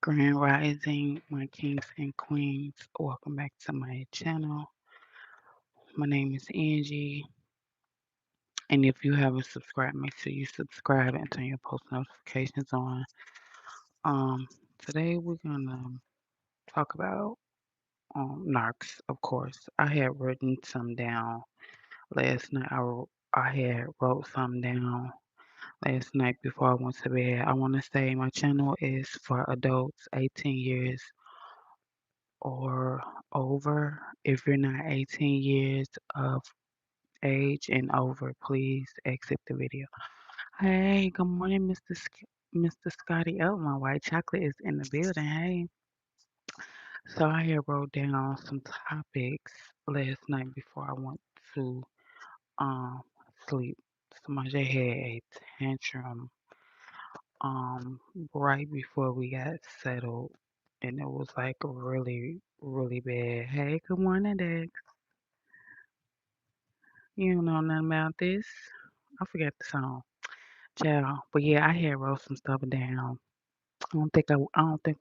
Grand Rising, my kings and queens. Welcome back to my channel. My name is Angie, and if you haven't subscribed, make sure you subscribe and turn your post notifications on. Um, Today we're gonna talk about narcs, of course. I had written some down last night. I had wrote some down last night before I went to bed. I want to say my channel is for adults 18 years or over. If you're not 18 years of age and over, please exit the video. Hey, good morning, Mr. Scotty. Oh, my white chocolate is in the building. Hey. So I had wrote down some topics last night before I went to um sleep. Somebody had a tantrum right before we got settled, and it was like really, really bad. Hey, good morning, Dex. You don't know nothing about this. I forgot the song. Child. But yeah, I had wrote some stuff down. I don't think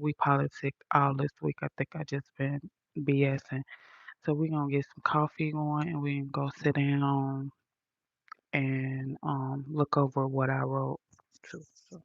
we politic all this week. I think I just been BSing. So we're gonna get some coffee going and we can go sit down and look over what I wrote too. So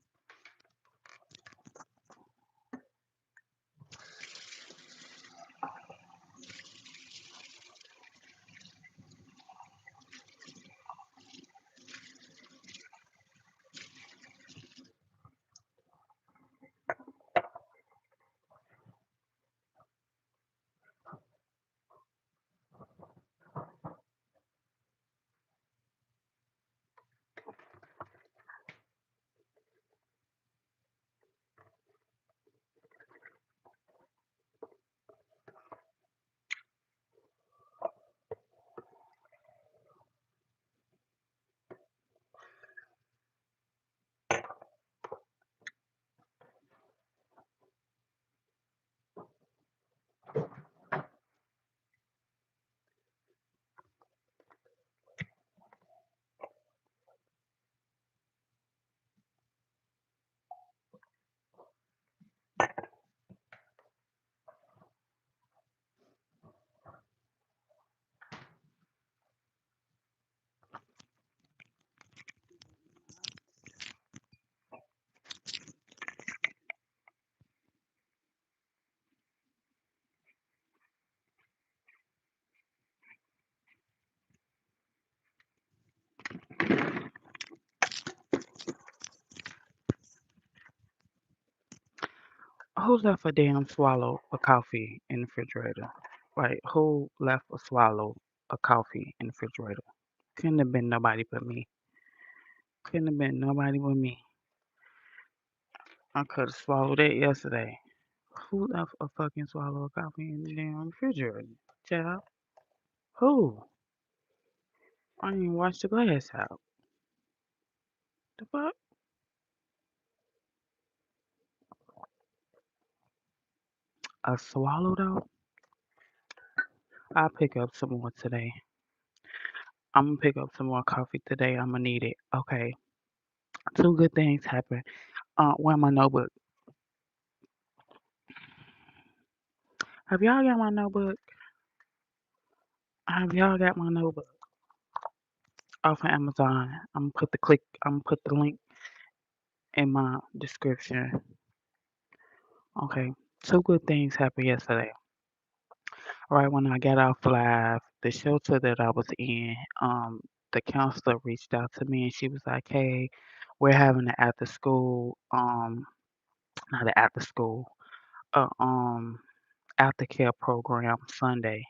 who left a damn swallow of coffee in the refrigerator? Like who left a swallow of coffee in the refrigerator? Couldn't have been nobody but me. Couldn't have been nobody but me. I could have swallowed it yesterday. Who left a fucking swallow of coffee in the damn refrigerator? Child. Who? I didn't even wash the glass out. The fuck? A swallow though? I'll pick up some more today. I'm gonna pick up some more coffee today. I'm gonna need it. Okay. Two good things happen. Where my notebook? Have y'all got my notebook? Have y'all got my notebook off of Amazon? I'm gonna put the link in my description. Okay. Two good things happened yesterday. Right when I got off live, the shelter that I was in, the counselor reached out to me and she was like, "Hey, we're having an after school, not an after school, uh, um, aftercare program Sunday."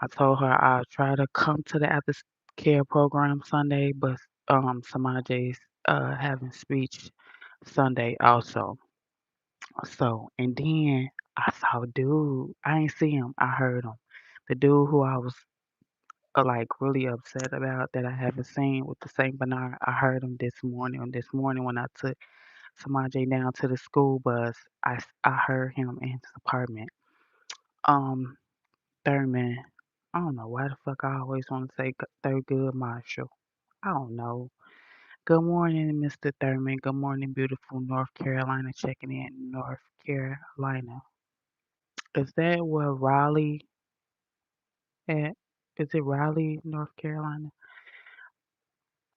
I told her I'll try to come to the aftercare program Sunday, but Samaje's having speech Sunday also. So, and then I saw a dude. I ain't see him. I heard him. The dude who I was like really upset about that I haven't seen with the Saint Bernard. I heard him this morning. This morning when I took Samaje down to the school bus, I heard him in his apartment. Um, Thurman. I don't know why the fuck I always want to say Thurgood Marshall. I don't know. Good morning, Mr. Thurman. Good morning, beautiful North Carolina. Checking in North Carolina. Is that where Raleigh at? Is it Raleigh, North Carolina?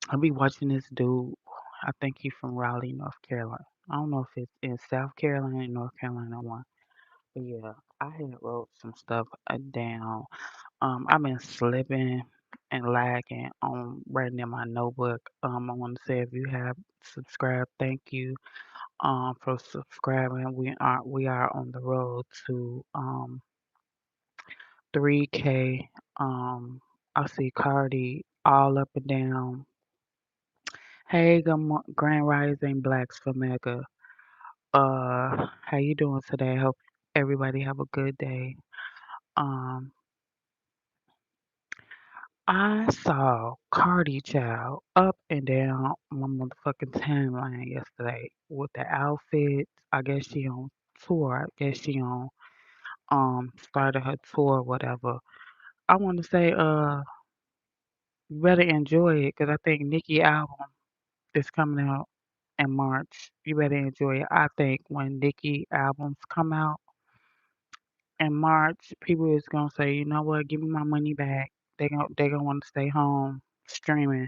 I'll be watching this dude. I think he's from Raleigh, North Carolina. I don't know if it's in South Carolina and North Carolina one. But yeah, I had wrote some stuff down. I've been slipping and lagging on writing in my notebook. I want to say if you have subscribed, thank you. For subscribing. We are on the road to 3K. I see Cardi all up and down. Hey, Grand Rising Blacks for Mega. How you doing today? Hope everybody have a good day. Um, I saw Cardi Child up and down my motherfucking timeline yesterday with the outfits. I guess she on tour. I guess she on started her tour, whatever. I want to say you better enjoy it because I think Nicki album is coming out in March. You better enjoy it. I think when Nicki albums come out in March, people is gonna say, you know what, give me my money back. They gonna want to stay home streaming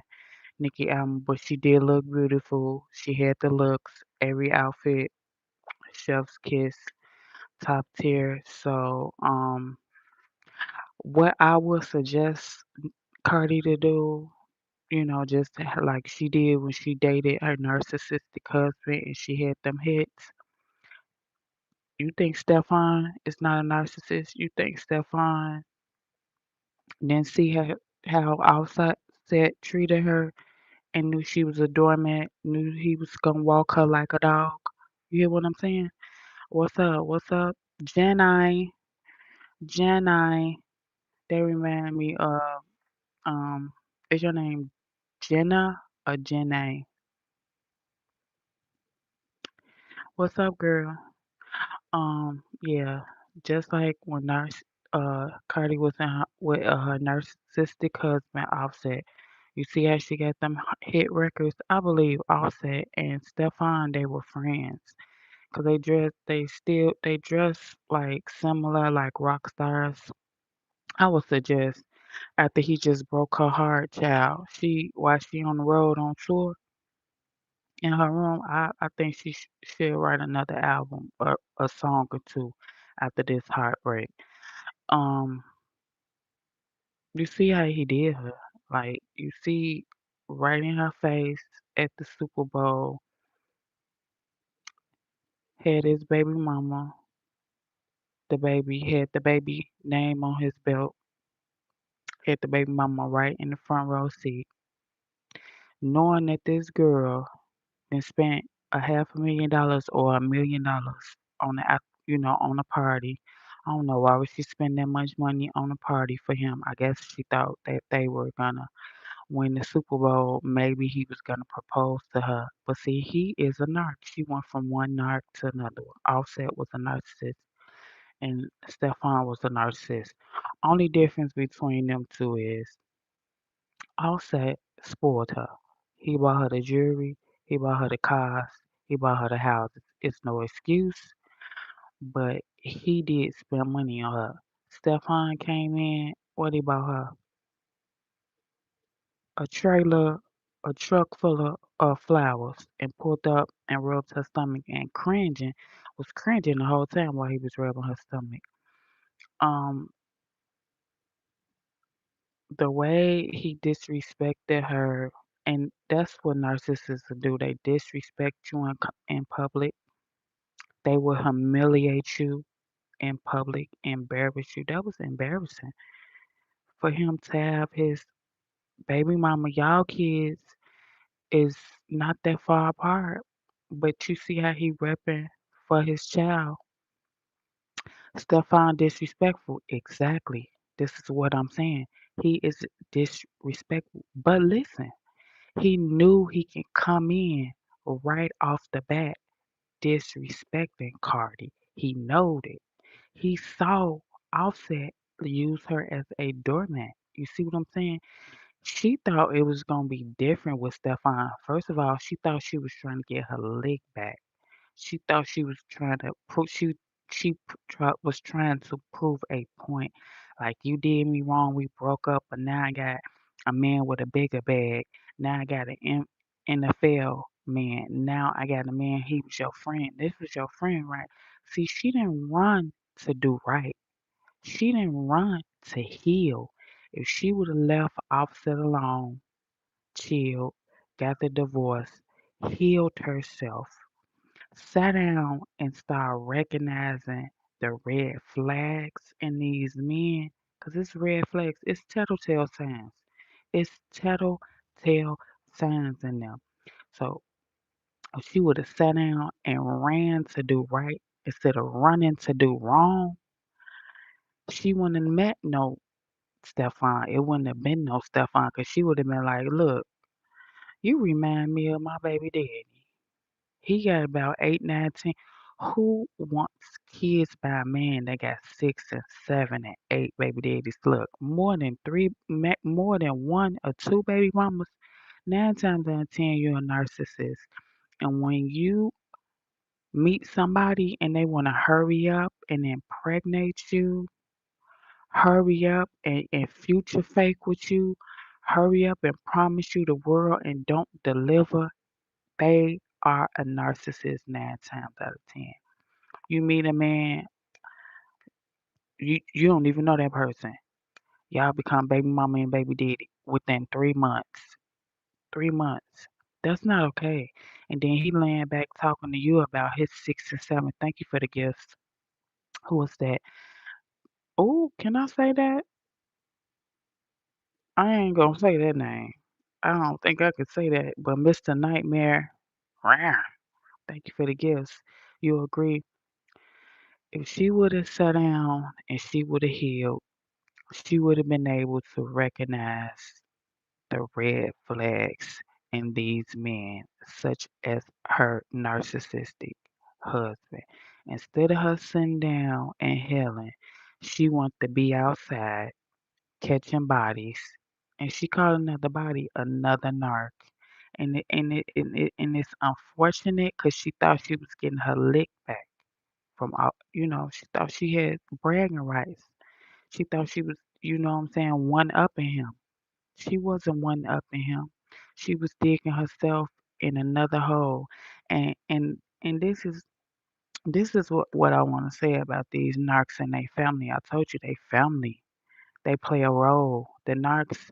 Nicki album, but she did look beautiful. She had the looks, every outfit, chef's kiss, top tier. So what I would suggest Cardi to do, just like she did when she dated her narcissistic husband and she had them hits. You think Stefan is not a narcissist? You think Stefan didn't see how outside set treated her and knew she was a doormat, knew he was gonna walk her like a dog? You hear what I'm saying? What's up? What's up? Jenny, Jenny. They remind me of is your name Jenna or Jenny? What's up, girl? Yeah, just like when Cardi was with her narcissistic husband Offset. You see how she got them hit records? I believe Offset and Stefan they were friends because they dress like similar like rock stars. I would suggest after he just broke her heart, child. While she on the road on tour in her room, I think she should write another album or a song or two after this heartbreak. Um, you see how he did her. Like you see right in her face at the Super Bowl, had his baby mama, had the baby name on his belt, had the baby mama right in the front row seat, knowing that this girl then spent a $500,000 or $1 million on on a party. I don't know why would she spend that much money on a party for him. I guess she thought that they were gonna win the Super Bowl. Maybe he was gonna propose to her. But see, he is a narc. She went from one narc to another one. Offset was a narcissist and Stefan was a narcissist. Only difference between them two is Offset spoiled her. He bought her the jewelry, he bought her the cars, he bought her the houses. It's no excuse, but he did spend money on her. Stefan came in, what he bought her? A trailer, a truck full of flowers, and pulled up and rubbed her stomach and was cringing the whole time while he was rubbing her stomach. Um, the way he disrespected her, and that's what narcissists do. They disrespect you in public. They will humiliate you in public, embarrass you. That was embarrassing for him to have his baby mama. Y'all kids is not that far apart, but you see how he repping for his child. Stefan disrespectful. Exactly. This is what I'm saying. He is disrespectful. But listen. He knew he can come in right off the bat disrespecting Cardi. He knowed it. He saw Offset use her as a doormat. You see what I'm saying? She thought it was gonna be different with Stefan. First of all, she thought she was trying to get her lick back. She thought she was trying to prove was trying to prove a point. Like you did me wrong, we broke up, but now I got a man with a bigger bag. Now I got an NFL man. Now I got a man. He was your friend. This was your friend, right? See, she didn't run to do right. She didn't run to heal. If she would have left Offset alone, chilled, got the divorce, healed herself, sat down and start recognizing the red flags in these men, because it's red flags, it's tattletale signs. It's tattletale signs in them. So if she would have sat down and ran to do right instead of running to do wrong, she wouldn't have met no Stefan. It wouldn't have been no Stefan because she would have been like, look, you remind me of my baby daddy. He got about 8, 9, 10. Who wants kids by a man that got 6 and 7 and 8 baby daddies? Look, more than three, more than one or two baby mamas. 9 times out of 10, you're a narcissist. And when you meet somebody and they want to hurry up and impregnate you, hurry up and future fake with you, hurry up and promise you the world and don't deliver, they are a narcissist 9 times out of 10. You meet a man, you don't even know that person. Y'all become baby mama and baby daddy within 3 months. 3 months. That's not okay. And then he laying back talking to you about his 6 and 7. Thank you for the gifts. Who was that? Oh, can I say that? I ain't gonna say that name. I don't think I could say that. But Mr. Nightmare, rah, thank you for the gifts. You agree? If she would have sat down and she would have healed, she would have been able to recognize the red flags in these men, such as her narcissistic husband. Instead of her sitting down and healing, she wants to be outside catching bodies, and she called another body another narc. And it's unfortunate because she thought she was getting her lick back from out. She thought she had bragging rights. She thought she was, what I'm saying, one upping him. She wasn't one upping him. She was digging herself in another hole. And this is what I want to say about these narcs and their family. I told you they family. They play a role. The narcs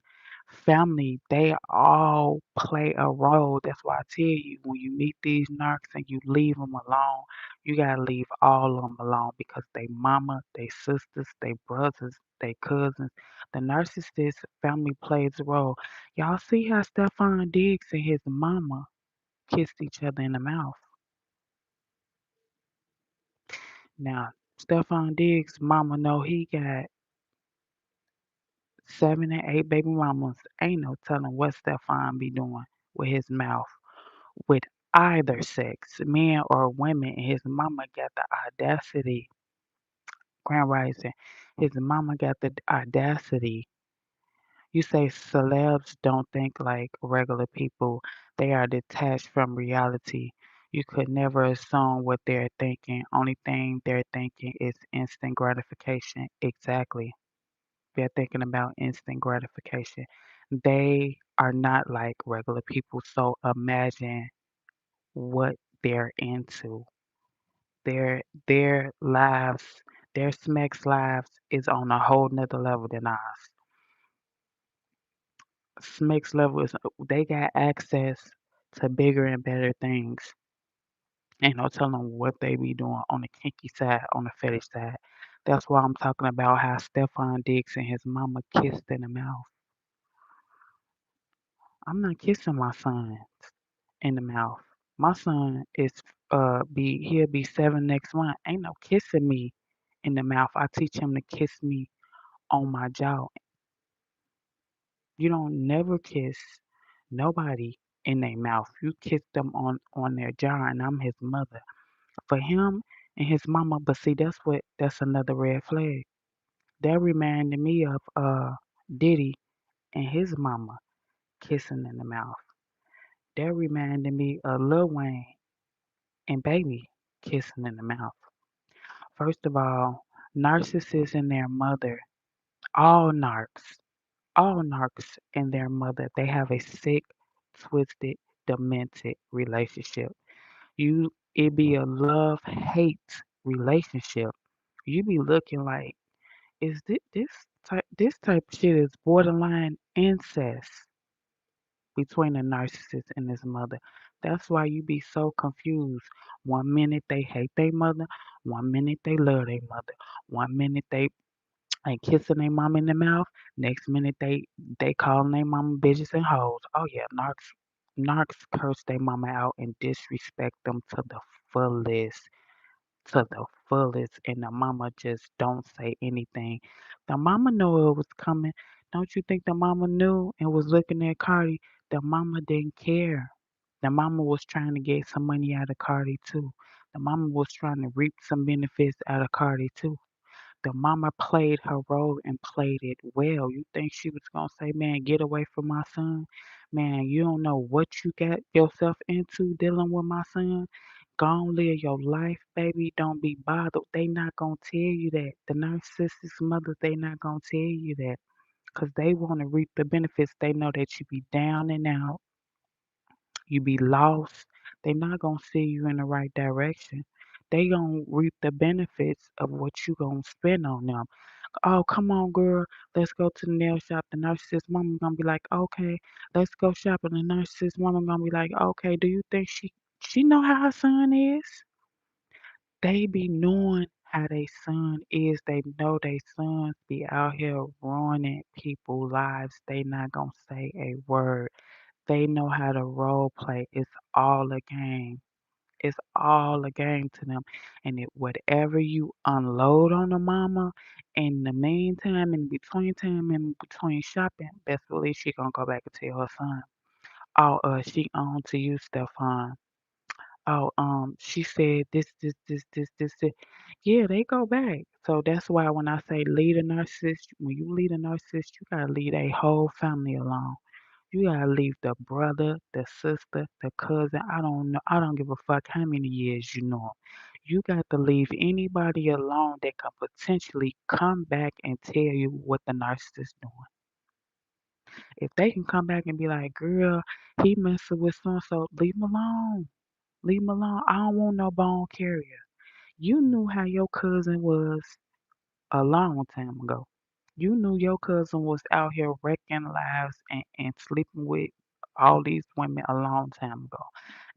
family, they all play a role. That's why I tell you, when you meet these narcs and you leave them alone, you gotta leave all of them alone because they mama, they sisters, they brothers, they cousins. The narcissist family plays a role. Y'all see how Stefan Diggs and his mama kissed each other in the mouth. Now, Stefan Diggs' mama know he got 7 and 8 baby mamas. Ain't no telling what Stefan be doing with his mouth with either sex, men or women. And his mama got the audacity, Grand Rising. His mama got the audacity. You say celebs don't think like regular people. They are detached from reality. You could never assume what they're thinking. Only thing they're thinking is instant gratification. Exactly. They're thinking about instant gratification. They are not like regular people. So imagine what they're into. Their lives, their Smex lives is on a whole nother level than ours. Smex level is they got access to bigger and better things. Ain't no telling what they be doing on the kinky side, on the fetish side. That's why I'm talking about how Stefan Diggs and his mama kissed in the mouth. I'm not kissing my son in the mouth. My son is he'll be 7 next month. Ain't no kissing me in the mouth. I teach him to kiss me on my jaw. You don't never kiss nobody in their mouth. You kiss them on their jaw, and I'm his mother. For him and his mama, but see that's another red flag. That reminded me of Diddy and his mama. kissing in the mouth. That reminded me of Lil Wayne and Baby kissing in the mouth. First of narcissists and their mother, all narcs, all narcs and their mother, they have a sick, twisted, demented relationship. It be a love hate relationship. You be looking like, is this type of shit is borderline incest between the narcissist and his mother. That's why you be so confused. One minute they hate their mother, one minute they love their mother, one minute they ain't kissing their mom in the mouth, next minute they calling their mama bitches and hoes. Oh yeah, narcs curse their mama out and disrespect them fullest to the fullest, and the mama just don't say anything. The mama knew it was coming. Don't you think the mama knew and was looking at Cardi? The mama didn't care. The mama was trying to get some money out of Cardi too. The mama was trying to reap some benefits out of Cardi too. The mama played her role and played it well. You think she was gonna say, "Man, get away from my son"? Man, you don't know what you got yourself into dealing with my son. Go on, live your life, baby. Don't be bothered. They not gonna tell you that. The narcissist mothers, they not gonna tell you that. 'Cause they want to reap the benefits. They know that you be down and out, you be lost. They not gonna see you in the right direction. They gonna reap the benefits of what you gonna spend on them. Oh, come on, girl. Let's go to the nail shop. The narcissist mama gonna be like, okay, let's go shopping. The narcissist mama gonna be like, okay, do you think she know how her son is? They be knowing how they son is. They know they sons be out here ruining people's lives. They not gonna say a word. They know how to role play. It's all a game. It's all a game to them. And whatever you unload on the mama in the meantime, in between time, in between shopping, best believe she gonna go back and tell her son. Oh, she on to you, Stefan. Oh, she said this. Yeah, they go back. So that's why when I say lead a narcissist, when you lead a narcissist, you gotta lead a whole family alone. You gotta leave the brother, the sister, the cousin. I don't know. I don't give a fuck how many years you know 'em. You got to leave anybody alone that could potentially come back and tell you what the narcissist doing. If they can come back and be like, girl, he messing with so and so, leave him alone. Leave him alone. I don't want no bone carrier. You knew how your cousin was a long time ago. You knew your cousin was out here wrecking lives and sleeping with all these women a long time ago.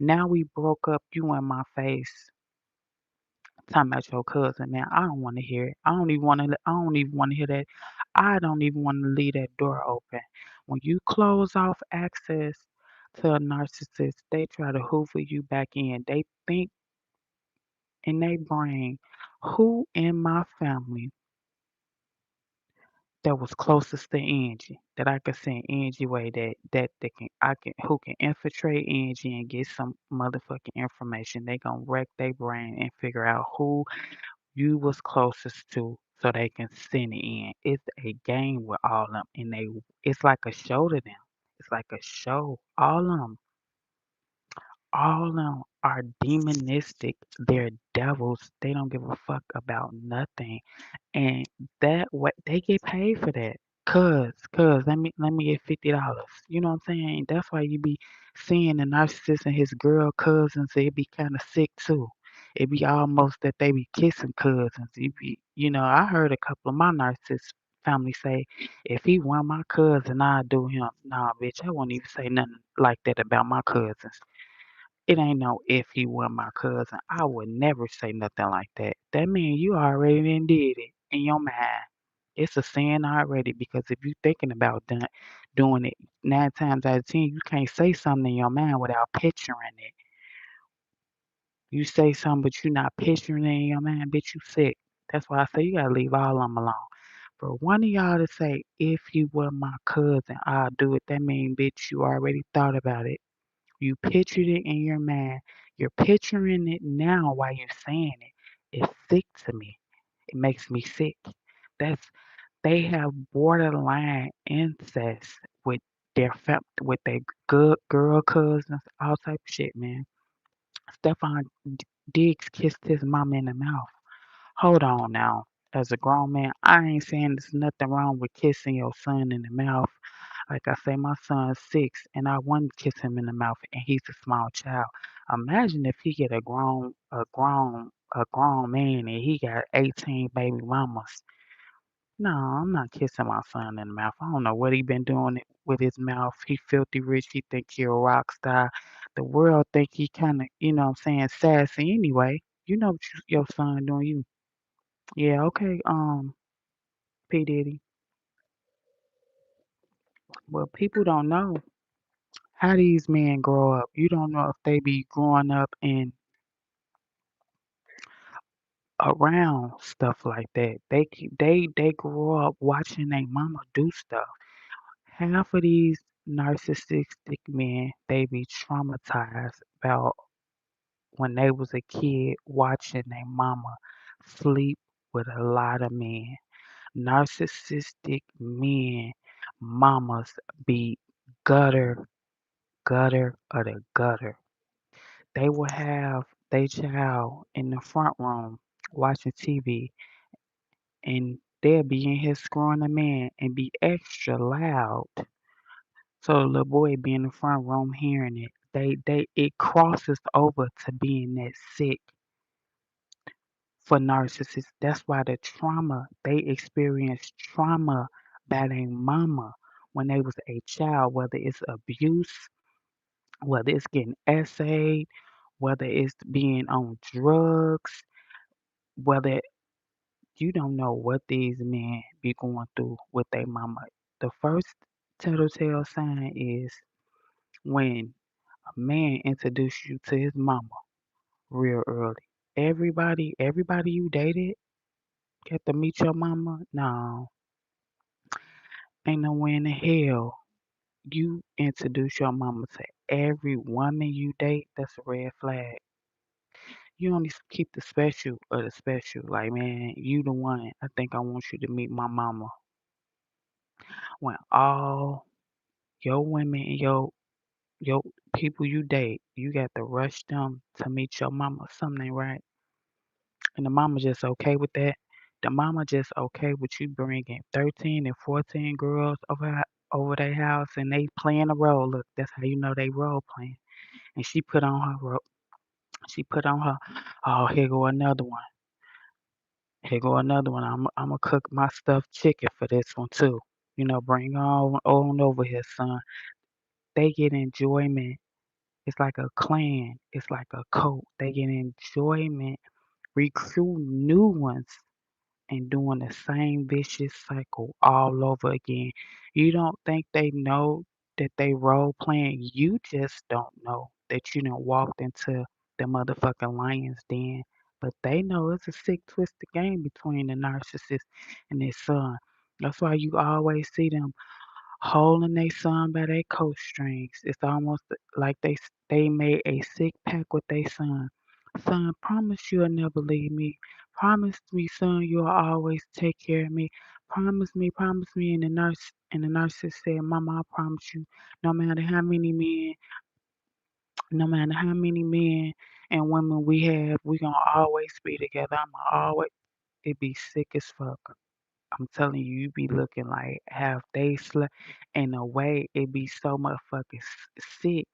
Now we broke up, you in my face talking about your cousin, man. I don't want to hear it. I don't even want to hear that. I don't even want to leave that door open. When you close off access to a narcissist, they try to hoover you back in. They think in their brain, who in my family that was closest to Angie, that I could send Angie way that they can I can who can infiltrate Angie and get some motherfucking information. They gonna wreck their brain and figure out who you was closest to so they can send it in. It's a game with all of them and it's like a show to them. It's like a show. All of them are demonistic. They're devils. They don't give a fuck about nothing. And that what they get paid for that. Cuz let me get $50. You know what I'm saying? That's why you be seeing the narcissist and his girl cousins, it be kinda sick too. It be almost that they be kissing cousins. I heard a couple of my narcissist family say, if he want my cousin, I'd do him. Nah, bitch, I won't even say nothing like that about my cousins. It ain't no if he were my cousin. I would never say nothing like that. That mean you already done did it in your mind. It's a sin already because if you thinking about doing it 9 times out of 10, you can't say something in your mind without picturing it. You say something, but you're not picturing it in your mind, bitch, you sick. That's why I say you gotta leave all of them alone. For one of y'all to say, if you were my cousin, I'll do it, that mean, bitch, you already thought about it. You pictured it in your mind. You're picturing it now while you're saying it. It's sick to me. It makes me sick. That's they have borderline incest with with their good girl cousins, all type of shit, man. Stefan Diggs kissed his mama in the mouth. Hold on now. As a grown man, I ain't saying there's nothing wrong with kissing your son in the mouth. Like I say, my son's 6 and I want to kiss him in the mouth and he's a small child. Imagine if he get a grown man and he got 18 baby mamas. No, I'm not kissing my son in the mouth. I don't know what he been doing with his mouth. He filthy rich. He think he a rock star. The world think he kind of, what I'm saying, sassy anyway. You know what your son doing. Yeah, okay, P Diddy. Well, people don't know how these men grow up. You don't know if they be growing up in around stuff like that. They grow up watching their mama do stuff. Half of these narcissistic men, they be traumatized about when they was a kid watching their mama sleep with a lot of men. Narcissistic men, mamas be gutter, gutter of the gutter. They will have their child in the front room watching TV and they'll be in here screwing a man and be extra loud. So the little boy be in the front room hearing it. It crosses over to being that sick for narcissists. That's why the trauma they experience trauma by their mama when they was a child, whether it's abuse, whether it's getting essayed, whether it's being on drugs, whether you don't know what these men be going through with their mama. The first telltale sign is when a man introduce you to his mama real early. Everybody you dated get to meet your mama? No, ain't no way in the hell you introduce your mama to every woman you date. That's a red flag. You only keep the special of the special. Like, man, you the one. I think I want you to meet my mama. When all your women and your people you date, you got to rush them to meet your mama. Something ain't right. And the mama just okay with that. The mama just okay with you bringing 13 and 14 girls over their house and they playing a role. Look, that's how you know they role playing. And she put on her role. She put on her. Oh, here go another one. Here go another one. I'm gonna cook my stuffed chicken for this one too. Bring on over here, son. They get enjoyment. It's like a clan. It's like a cult. They get enjoyment recruiting new ones and doing the same vicious cycle all over again. You don't think they know that they role playing. You just don't know that you done walked into the motherfucking lion's den. But they know it's a sick, twisted game between the narcissist and their son. That's why you always see them holding their son by their coat strings. It's almost like they made a sick pact with their son. Son, promise you'll never leave me. Promise me, son, you'll always take care of me. Promise me. And the nurse said, Mama, I promise you, no matter how many men, no matter how many men and women we have, we gonna always be together. I'ma always it be sick as fuck. I'm telling you, you be looking like have they slept. In a way, it be so motherfucking sick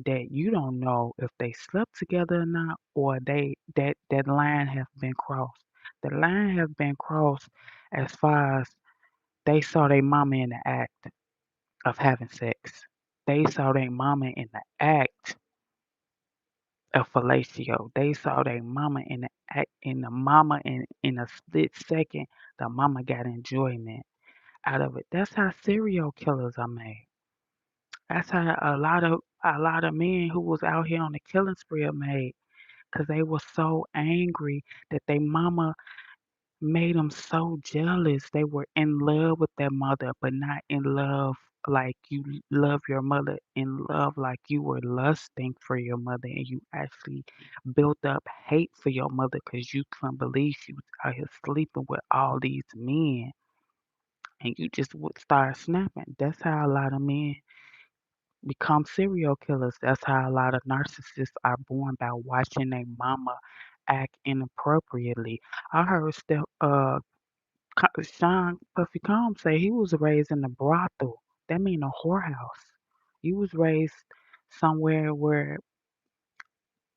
that you don't know if they slept together or not, or that line have been crossed. The line have been crossed as far as they saw their mama in the act of having sex. They saw their mama in the act of fellatio. They saw their mama in the act, in the mama in a split second. The mama got enjoyment out of it. That's how serial killers are made. That's how a lot of men who was out here on the killing spree are made, because they were so angry that their mama made them so jealous. They were in love with their mother, but not in love like you love your mother, in love like you were lusting for your mother and you actually built up hate for your mother because you couldn't believe she was out here sleeping with all these men and you just would start snapping. That's how a lot of men become serial killers. That's how a lot of narcissists are born, by watching their mama act inappropriately. I heard Sean Puffy Combs say he was raised in a brothel. That mean a whorehouse. He was raised somewhere where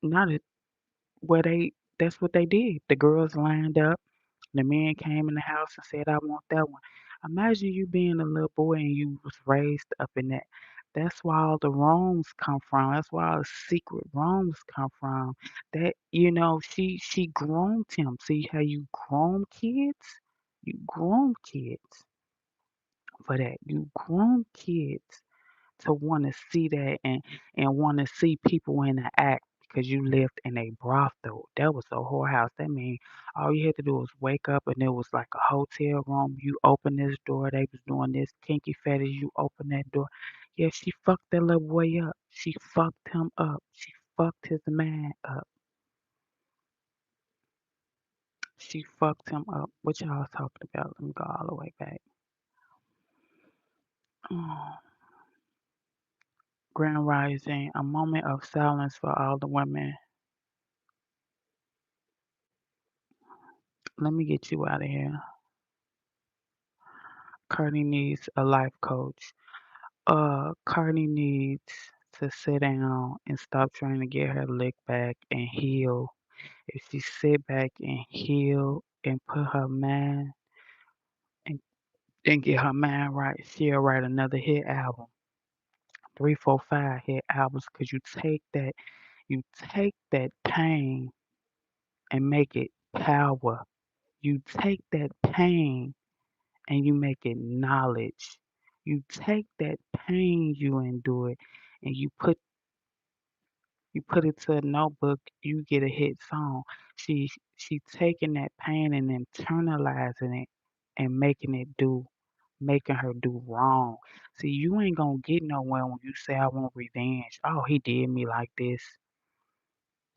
not a, where they that's what they did. The girls lined up. The man came in the house and said, "I want that one." Imagine you being a little boy and you was raised up in that. That's where all the wrongs come from. That's where all the secret wrongs come from. That she groomed him. See how you groom kids? You groom kids for that. You groom kids to want to see that, and want to see people in the act because you lived in a brothel. That was a whorehouse. That means all you had to do was wake up and it was like a hotel room. You open this door, they was doing this kinky fetish. You open that door. Yeah, she fucked that little boy up. She fucked him up. She fucked his man up. She fucked him up. What y'all talking about? Let me go all the way back. Grand Rising, a moment of silence for all the women. Let me get you out of here. Cardi needs a life coach. Cardi needs to sit down and stop trying to get her lick back and heal. If she sit back and heal and put her mind and, and get her mind right, she'll write another hit album. 3, 4, 5 hit albums, because you take that pain and make it power. You take that pain and you make it knowledge. You take that pain you endure and you put it to a notebook, you get a hit song. She taking that pain and internalizing it and making her do wrong. See, you ain't gonna get nowhere when you say I want revenge. Oh, he did me like this.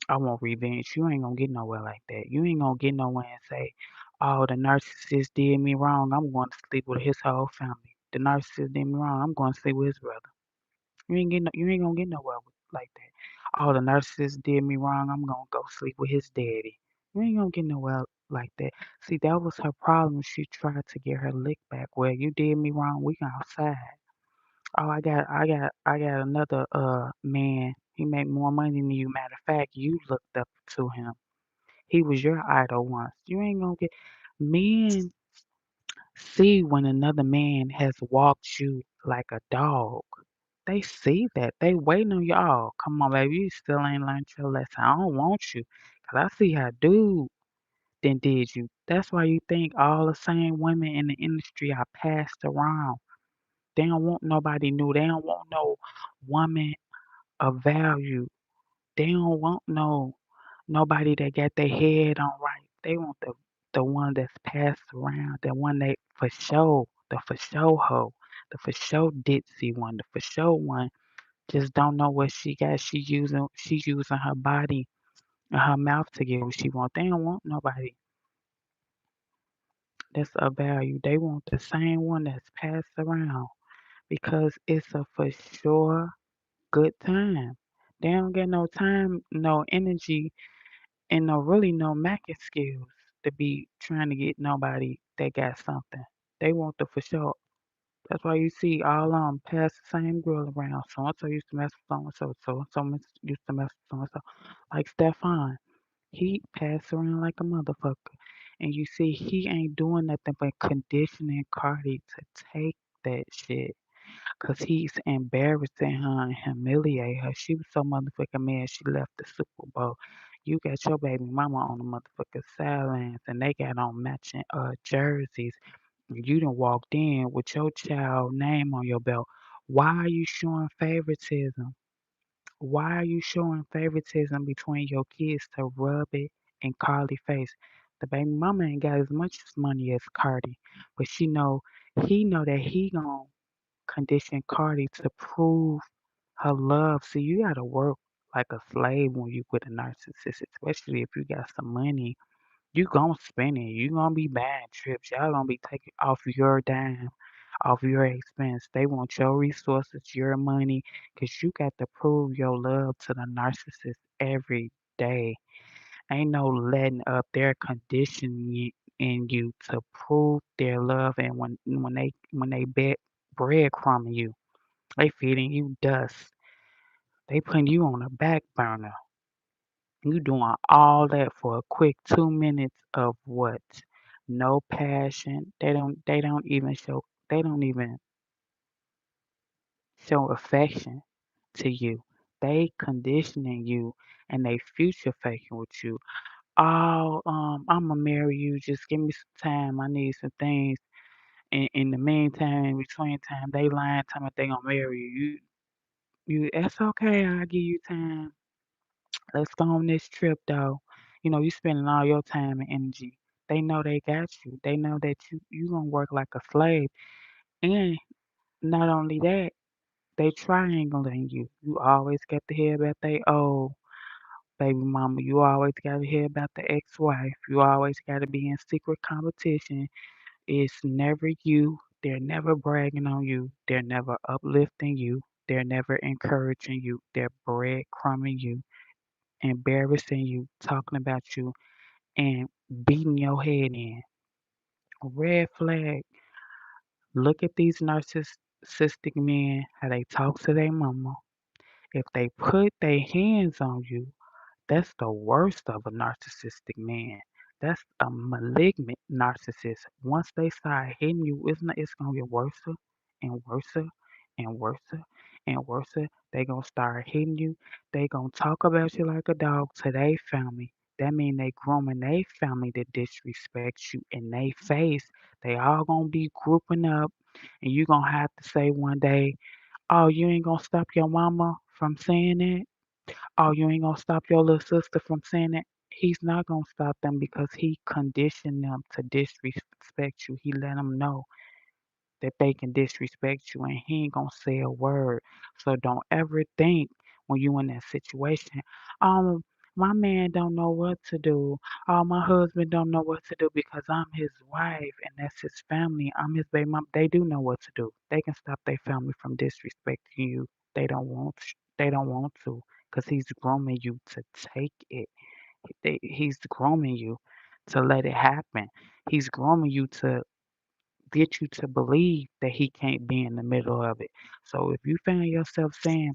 I want revenge. You ain't gonna get nowhere like that. You ain't gonna get nowhere and say, "Oh, the narcissist did me wrong. I'm going to sleep with his whole family. The narcissist did me wrong. I'm going to sleep with his brother." You ain't gonna get nowhere like that. "Oh, the narcissist did me wrong. I'm gonna go sleep with his daddy." You ain't gonna get nowhere like that. See, that was her problem. She tried to get her lick back. Well, you did me wrong. We can outside. Oh, I got another man. He make more money than you. Matter of fact, you looked up to him. He was your idol once. You ain't gonna get men see when another man has walked you like a dog. They see that. They waiting on you. Oh, come on, baby. You still ain't learned your lesson. I don't want you. 'Cause I see how dude then did you. That's why you think all the same women in the industry are passed around. They don't want nobody new. They don't want no woman of value. They don't want nobody that got their head on right. They want the one that's passed around, the one that for sure, the for sure hoe, the for sure ditzy one, the for sure one just don't know what she got. She using her body and her mouth to get what she want. They don't want nobody that's of value. They want the same one that's passed around because it's a for sure good time. They don't get no time, no energy, and no macking skills to be trying to get nobody that got something. They want the for sure. That's why you see all pass the same girl around. So and so used to mess with so and so, so and so used to mess with so and so. Like Stefan, he passed around like a motherfucker, and you see he ain't doing nothing but conditioning Cardi to take that shit. Cause he's embarrassing her and humiliate her. She was so motherfucking mad she left the Super Bowl. You got your baby mama on the motherfucking sidelines and they got on matching jerseys. You done walked in with your child name on your belt. Why are you showing favoritism? Why are you showing favoritism between your kids to rub it in Carly face? The baby mama ain't got as much money as Cardi, but he know that he gon' condition Cardi to prove her love. See, you gotta work like a slave when you with a narcissist, especially if you got some money. You gonna spend it. You gonna be buying trips. Y'all gonna be taking off your dime. off your expense. They want your resources, your money, because you got to prove your love to the narcissist every day. Ain't no letting up their conditioning in you to prove their love. And when they breadcrumbing you, they feeding you dust. They putting you on a back burner. You doing all that for a quick 2 minutes of what? No passion. They don't even show affection to you. They conditioning you and they future faking with you. Oh, I'ma marry you. Just give me some time. I need some things. In the meantime, in between time, they lying, telling me they gonna marry you. That's okay. I'll give you time. Let's go on this trip though. You spending all your time and energy. They know they got you. They know that you gonna work like a slave. And not only that, they triangling you. You always got to hear about they old baby mama. You always got to hear about the ex-wife. You always got to be in secret competition. It's never you. They're never bragging on you. They're never uplifting you. They're never encouraging you. They're breadcrumbing you, embarrassing you, talking about you, and beating your head in. Red flag. Look at these narcissistic men, how they talk to their mama. If they put their hands on you, that's the worst of a narcissistic man. That's a malignant narcissist. Once they start hitting you, it's gonna get worse and worse and worse and worse. They gonna start hitting you. They gonna talk about you like a dog to their family. That mean they grooming their family to disrespect you in their face. They all gonna be grouping up, and you gonna have to say one day, "Oh, you ain't gonna stop your mama from saying that." Oh, you ain't gonna stop your little sister from saying that. He's not gonna stop them because he conditioned them to disrespect you. He let them know that they can disrespect you and he ain't gonna say a word. So don't ever think when you in that situation, um, my man don't know what to do. Oh, my husband don't know what to do because I'm his wife and that's his family. I'm his baby mom. They do know what to do. They can stop their family from disrespecting you. They don't want to because he's grooming you to take it. He's grooming you to let it happen. He's grooming you to get you to believe that he can't be in the middle of it. So if you find yourself saying,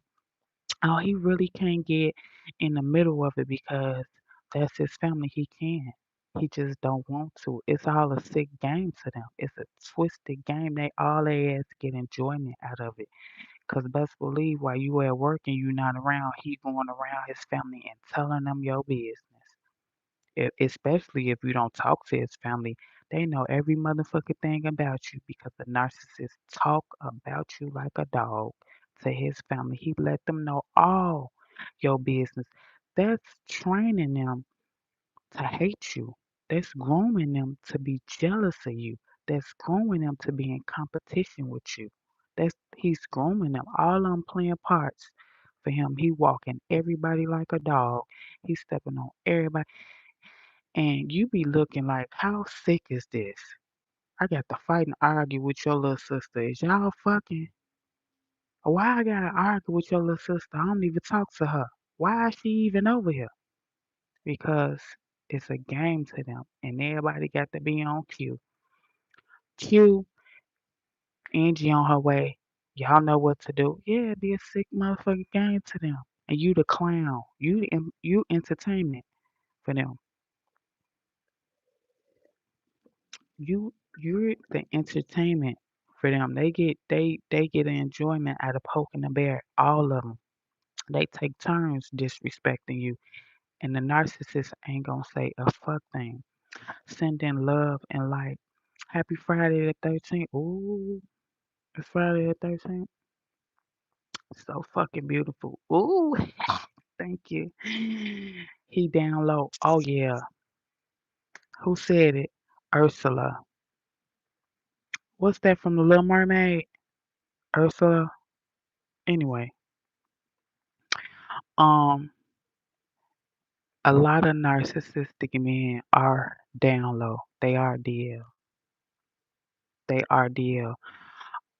"Oh, he really can't get in the middle of it because that's his family," he can. He just don't want to. It's all a sick game to them. It's a twisted game. They ass get enjoyment out of it. Cause best believe while you at work and you not around, he going around his family and telling them your business. Especially if you don't talk to his family, they know every motherfucking thing about you because the narcissist talk about you like a dog to his family. He let them know all your business. That's training them to hate you. That's growing them to be jealous of you. That's growing them to be in competition with you. He's growing them. All I'm playing parts for him. He walking everybody like a dog. He's stepping on everybody. And you be looking like, how sick is this? I got to fight and argue with your little sister. Is y'all fucking? Why I gotta argue with your little sister? I don't even talk to her. Why is she even over here? Because it's a game to them, and everybody got to be on cue. Cue, Angie on her way. Y'all know what to do. Yeah, it be a sick motherfucking game to them. And you the clown. You entertainment for them. You're the entertainment for them. They get an enjoyment out of poking the bear. All of them. They take turns disrespecting you, and the narcissist ain't gonna say a fuck thing. Sending love and light. Happy Friday the 13th. Ooh, it's Friday the 13th. So fucking beautiful. Ooh, thank you. He down low. Oh yeah. Who said it? Ursula. What's that from the Little Mermaid? Ursula. Anyway, um, a lot of narcissistic men are down low. They are DL. They are DL.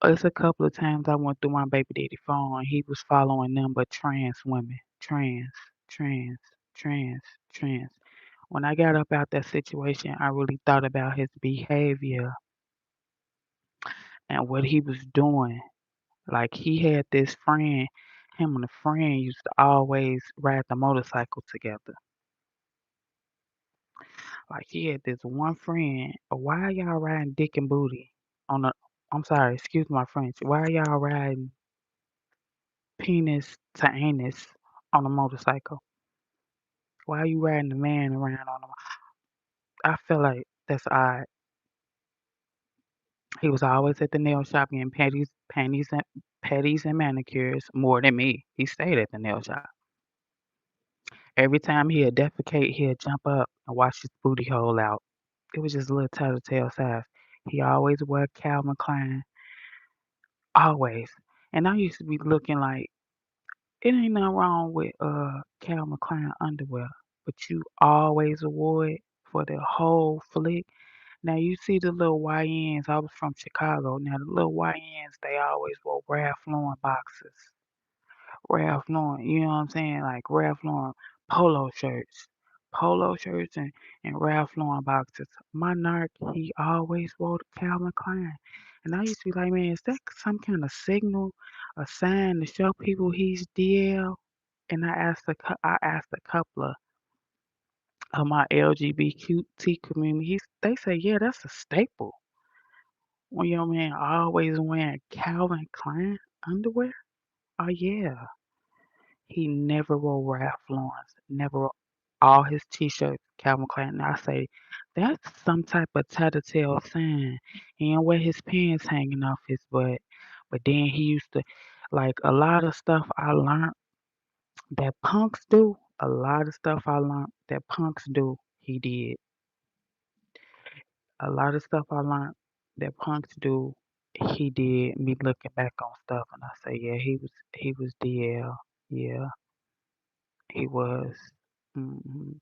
It's a couple of times I went through my baby daddy phone and he was following them but trans women. Trans, trans, trans. When I got up out that situation, I really thought about his behavior and what he was doing. Like he had this friend, him and a friend used to always ride the motorcycle together. Like he had this one friend. Why are y'all riding dick and booty on a? I'm sorry, excuse my French. Why are y'all riding penis to anus on a motorcycle? Why are you riding the man around on a? I feel like that's odd. He was always at the nail shop getting panties and manicures more than me. He stayed at the nail shop. Every time he'd defecate, he'd jump up and wash his booty hole out. It was just a little tattletale size. He always wore Calvin Klein, always. And I used to be looking like it ain't nothing wrong with Calvin Klein underwear, but you always wore it for the whole flick. Now you see the little YNs. I was from Chicago. Now the little YNs, they always wore Ralph Lauren boxes. Ralph Lauren, you know what I'm saying? Like Ralph Lauren polo shirts. Polo shirts and Ralph Lauren boxes. My narc, he always wore the Calvin Klein. And I used to be like, man, is that some kind of signal, a sign to show people he's DL? And I asked a couple of my LGBT communities. They say, yeah, that's a staple. When your man always wearing Calvin Klein underwear. Oh yeah. He never wore Ralph Lauren's, never wore all his t-shirts Calvin Klein. And I say, that's some type of tattletale sign. He didn't wear his pants hanging off his butt. But then he used to, like a lot of stuff I learned that punks do, a lot of stuff I learned that punks do, he did. A lot of stuff I learned that punks do, he did. Me looking back on stuff and I say, yeah, he was DL. Yeah, he was. hmm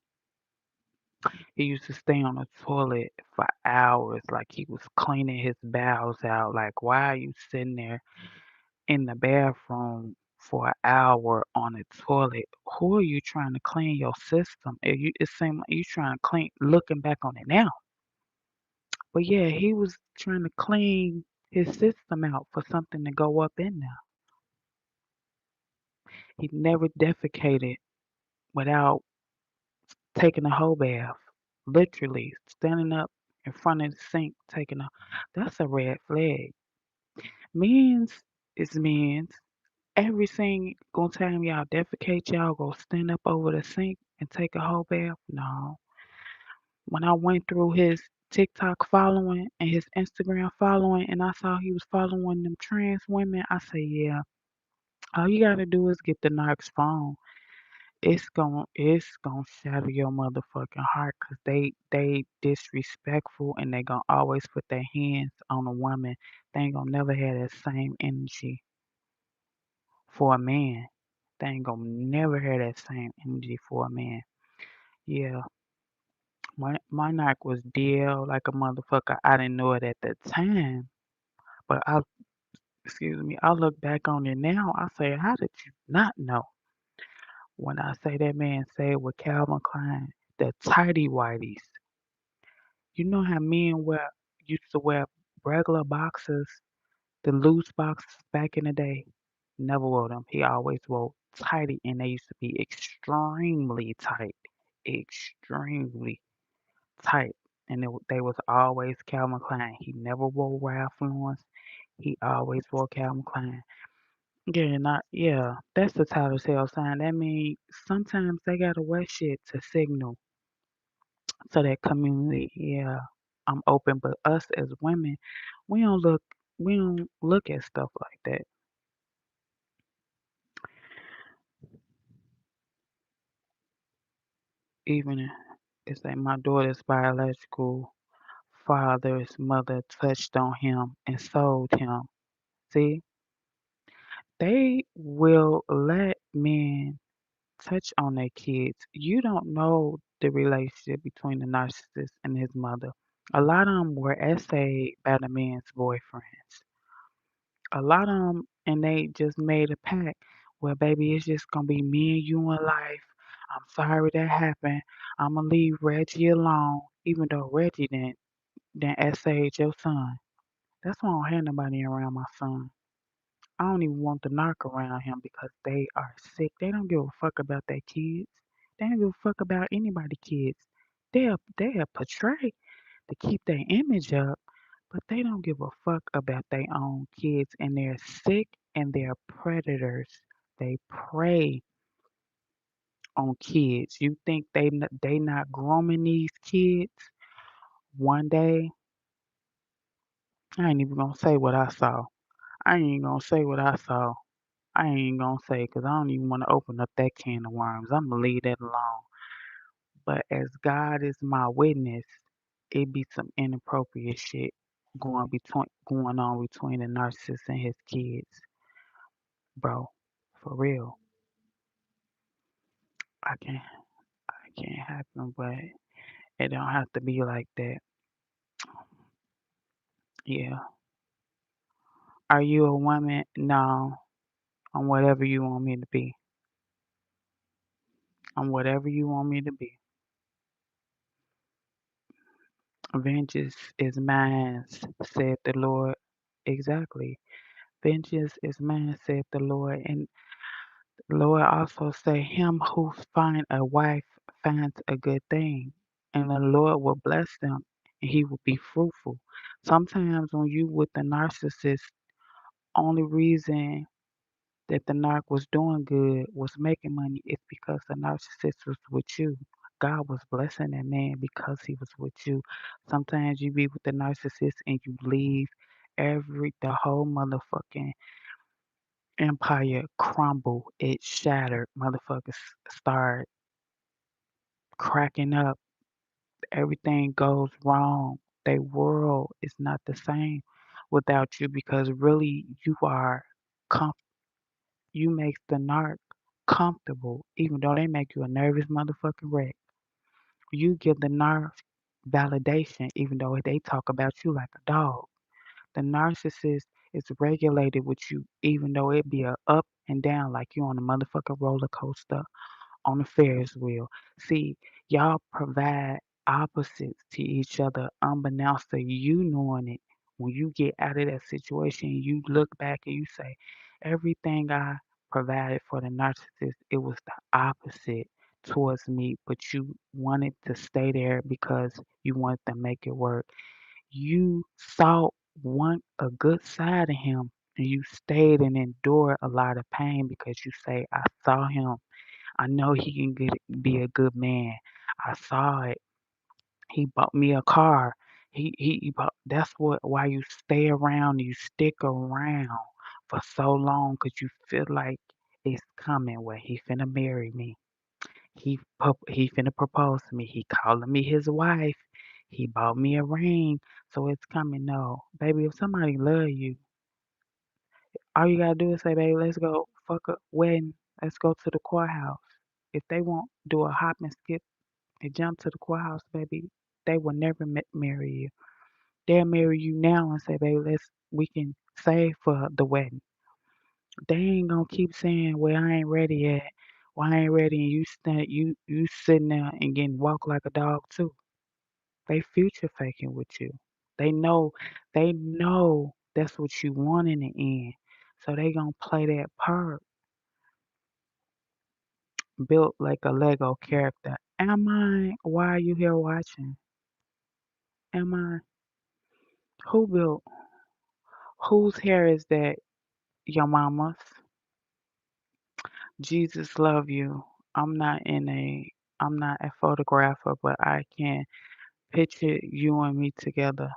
He used to stay on the toilet for hours, like he was cleaning his bowels out. Like, why are you sitting there in the bathroom for an hour on the toilet? Who are you trying to clean your system? It seemed like you trying to clean. Looking back on it now, but yeah, he was trying to clean his system out for something to go up in there. He never defecated without taking a whole bath, literally standing up in front of the sink taking a. That's a red flag. Men's is men's. Everything gonna time y'all defecate, y'all go stand up over the sink and take a whole bath. No. When I went through his TikTok following and his Instagram following, and I saw he was following them trans women, I say, yeah, all you gotta do is get the Knox phone. It's gonna shatter your motherfucking heart because they disrespectful and they gonna always put their hands on a woman. They ain't gonna never have that same energy for a man. They ain't gonna never have that same energy for a man. Yeah, my knock was DL like a motherfucker. I didn't know it at the time, but excuse me, I look back on it now. I say, how did you not know? When I say that man said with Calvin Klein, the tighty whities. You know how men used to wear regular boxers, the loose boxers back in the day? Never wore them. He always wore tighty, and they used to be extremely tight, extremely tight. And they was always Calvin Klein. He never wore Ralph Lauren. He always wore Calvin Klein. Yeah, yeah. That's the telltale sign. That means sometimes they gotta wear shit to signal to that community. Yeah, I'm open, but us as women, we don't look we don't look at stuff like that. Even if it's like my daughter's biological father's mother touched on him and sold him. See, they will let men touch on their kids. You don't know the relationship between the narcissist and his mother. A lot of them were essayed by the man's boyfriends. A lot of them, and they just made a pact. Well, baby, it's just gonna be me and you in life. I'm sorry that happened. I'ma leave Reggie alone, even though Reggie didn't essayed your son. That's why I don't have nobody around my son. I don't even want the narc around him because they are sick. They don't give a fuck about their kids. They don't give a fuck about anybody's kids. They'll portray to keep their image up, but they don't give a fuck about their own kids, and they're sick and they're predators. They prey on kids. You think they not grooming these kids? One day, I ain't even gonna say what I saw. I ain't gonna say what I saw. I ain't gonna say because I don't even want to open up that can of worms. I'm gonna leave that alone. But as God is my witness, it be some inappropriate shit going on between the narcissist and his kids, bro. For real, I can't, I can't happen, but it don't have to be like that. Yeah. Are you a woman? No. I'm whatever you want me to be. I'm whatever you want me to be. Vengeance is mine, said the Lord. Exactly. Vengeance is mine, said the Lord. And the Lord also say, him who find a wife finds a good thing. And the Lord will bless them and he will be fruitful. Sometimes when you with the narcissist, only reason that the narc was doing good, was making money, is because the narcissist was with you. God was blessing that man because he was with you. Sometimes you be with the narcissist and you leave the whole motherfucking empire crumble. It shattered. Motherfuckers start cracking up. Everything goes wrong. Their world is not the same without you because really you are com- you make the narc comfortable, even though they make you a nervous motherfucking wreck. You give the narc validation, even though they talk about you like a dog. The narcissist is regulated with you, even though it be a up and down like you on a motherfucking roller coaster on the Ferris wheel. See, y'all provide opposites to each other unbeknownst to you knowing it. When you get out of that situation, you look back and you say, everything I provided for the narcissist, it was the opposite towards me, but you wanted to stay there because you wanted to make it work. You saw a good side of him and you stayed and endured a lot of pain because you say, I saw him. I know he can be a good man. I saw it. He bought me a car. He bought. That's why you stay around. You stick around for so long because you feel like it's coming. Where he finna marry me. He finna propose to me. He calling me his wife. He bought me a ring, so it's coming. No, baby, if somebody love you, all you gotta do is say, baby, let's go fuck a wedding. Let's go to the courthouse. If they won't do a hop and skip and jump to the courthouse, baby, they will never marry you. They'll marry you now and say, baby, we can save for the wedding. They ain't gonna keep saying, well, I ain't ready yet. Well, I ain't ready, and you sitting there and getting walked like a dog too. They future faking with you. They know, they know that's what you want in the end. So they gonna play that part built like a Lego character. Am I? Why are you here watching? Am I? Who built? Whose hair is that? Your mama's? Jesus love you. I'm not in a I'm not a photographer, but I can picture you and me together.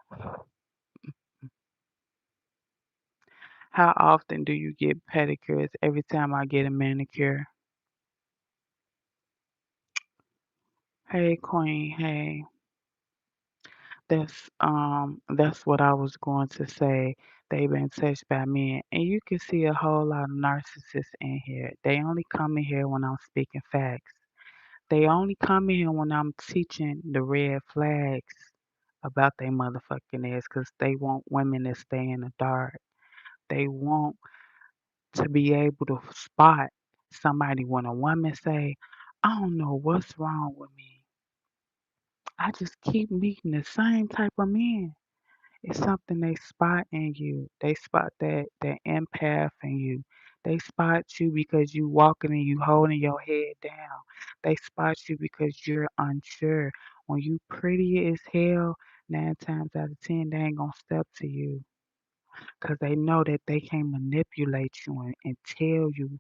How often do you get pedicures? Every time I get a manicure. Hey Queen, hey. That's what I was going to say. They've been touched by men. And you can see a whole lot of narcissists in here. They only come in here when I'm speaking facts. They only come in here when I'm teaching the red flags about they motherfucking ass because they want women to stay in the dark. they want to be able to spot somebody when a woman say, I don't know what's wrong with me. I just keep meeting the same type of men. It's something they spot in you. They spot that empath in you. They spot you because you walking and you holding your head down. They spot you because you're unsure. When you pretty as hell, 9 times out of 10 they ain't gonna step to you because they know that they can manipulate you and tell you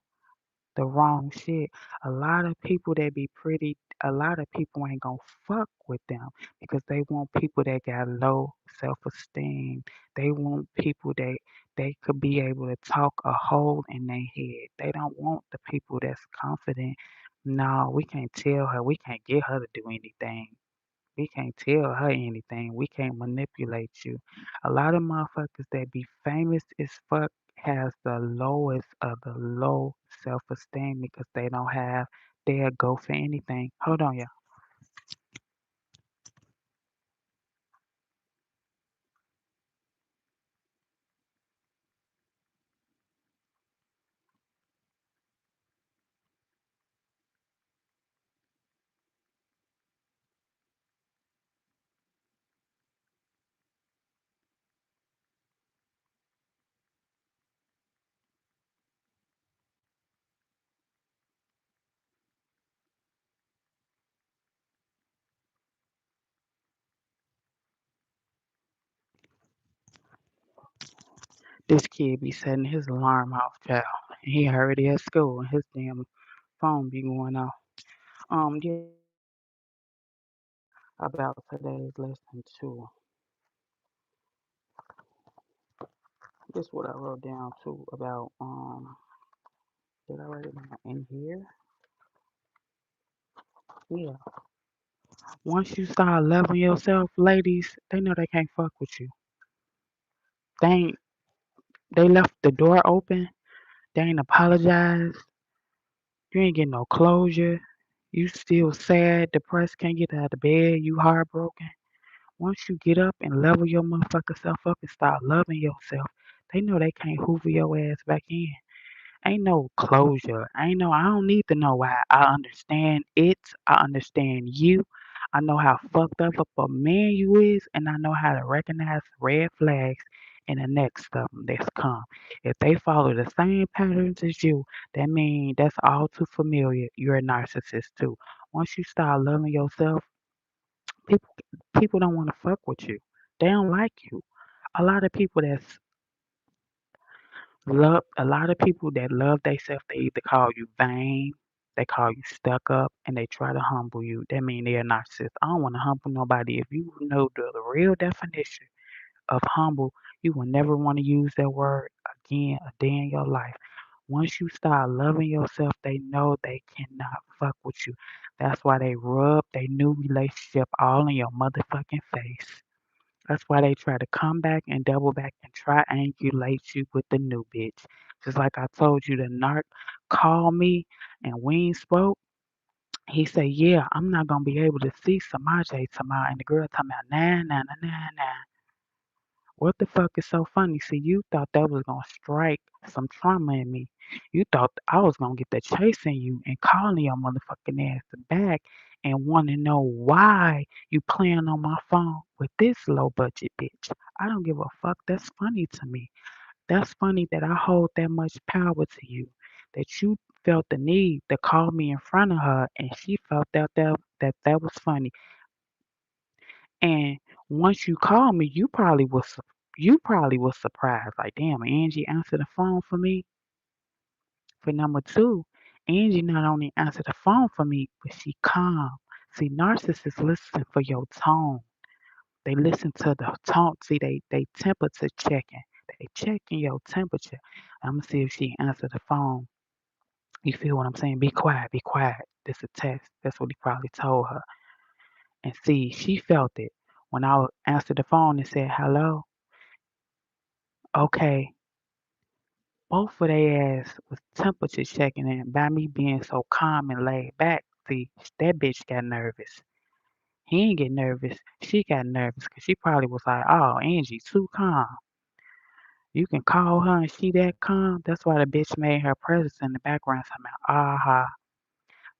the wrong shit. A lot of people that be pretty, a lot of people ain't gonna fuck with them because they want people that got low self esteem. They want people that they could be able to talk a hole in their head. They don't want the people that's confident. No, we can't tell her. We can't get her to do anything. We can't tell her anything. We can't manipulate you. A lot of motherfuckers that be famous as fuck has the lowest of the low self-esteem because they don't have, they'll go for anything. Hold on, y'all. This kid be setting his alarm off, child. He already at school and his damn phone be going off. Yeah, about today's lesson too. This what I wrote down too about did I write it down in here? Yeah. Once you start loving yourself, ladies, they know they can't fuck with you. They ain't, they left the door open. They ain't apologized. You ain't getting no closure. You still sad, depressed, can't get out of bed. You heartbroken. Once you get up and level your motherfucker self up and start loving yourself, they know they can't hoover your ass back in. Ain't no closure. I don't need to know why. I understand it. I understand you. I know how fucked up of a man you is, and I know how to recognize red flags and the next of them that's come. If they follow the same patterns as you, that means that's all too familiar. You're a narcissist too. Once you start loving yourself, people people don't want to fuck with you. They don't like you. A lot of people that's Love a lot of people that love themselves, they either call you vain, they call you stuck up, and they try to humble you. That mean they're a narcissist. I don't want to humble nobody. If you know the real definition of humble, you will never want to use that word again a day in your life. Once you start loving yourself, they know they cannot fuck with you. That's why they rub their new relationship all in your motherfucking face. That's why they try to come back and double back and triangulate you with the new bitch. Just like I told you, the narc called me and we ain't spoke. He said, yeah, I'm not gonna be able to see Samaje tomorrow. And the girl talking about nah nah nah nah nah. What the fuck is so funny? See, you thought that was gonna strike some trauma in me. You thought I was gonna get the chasing you and calling your motherfucking ass back and want to know why you playing on my phone with this low budget bitch. I don't give a fuck. That's funny to me. That's funny that I hold that much power to you. That you felt the need to call me in front of her and she felt that was funny. And once you called me, you probably was surprised. Like, damn, Angie answered the phone for me. For number two, Angie not only answered the phone for me, but she calm. See, narcissists listen for your tone. They listen to the tone. See, they temperature checking. They checking your temperature. I'm gonna see if she answered the phone. You feel what I'm saying? Be quiet, be quiet. This a test. That's what he probably told her. And see, she felt it. When I answered the phone and said hello, okay, both of their ass was temperature checking and by me being so calm and laid back, see, that bitch got nervous. He ain't get nervous. She got nervous because she probably was like, oh, Angie, too calm. You can call her and she that calm. That's why the bitch made her presence in the background somehow. Aha.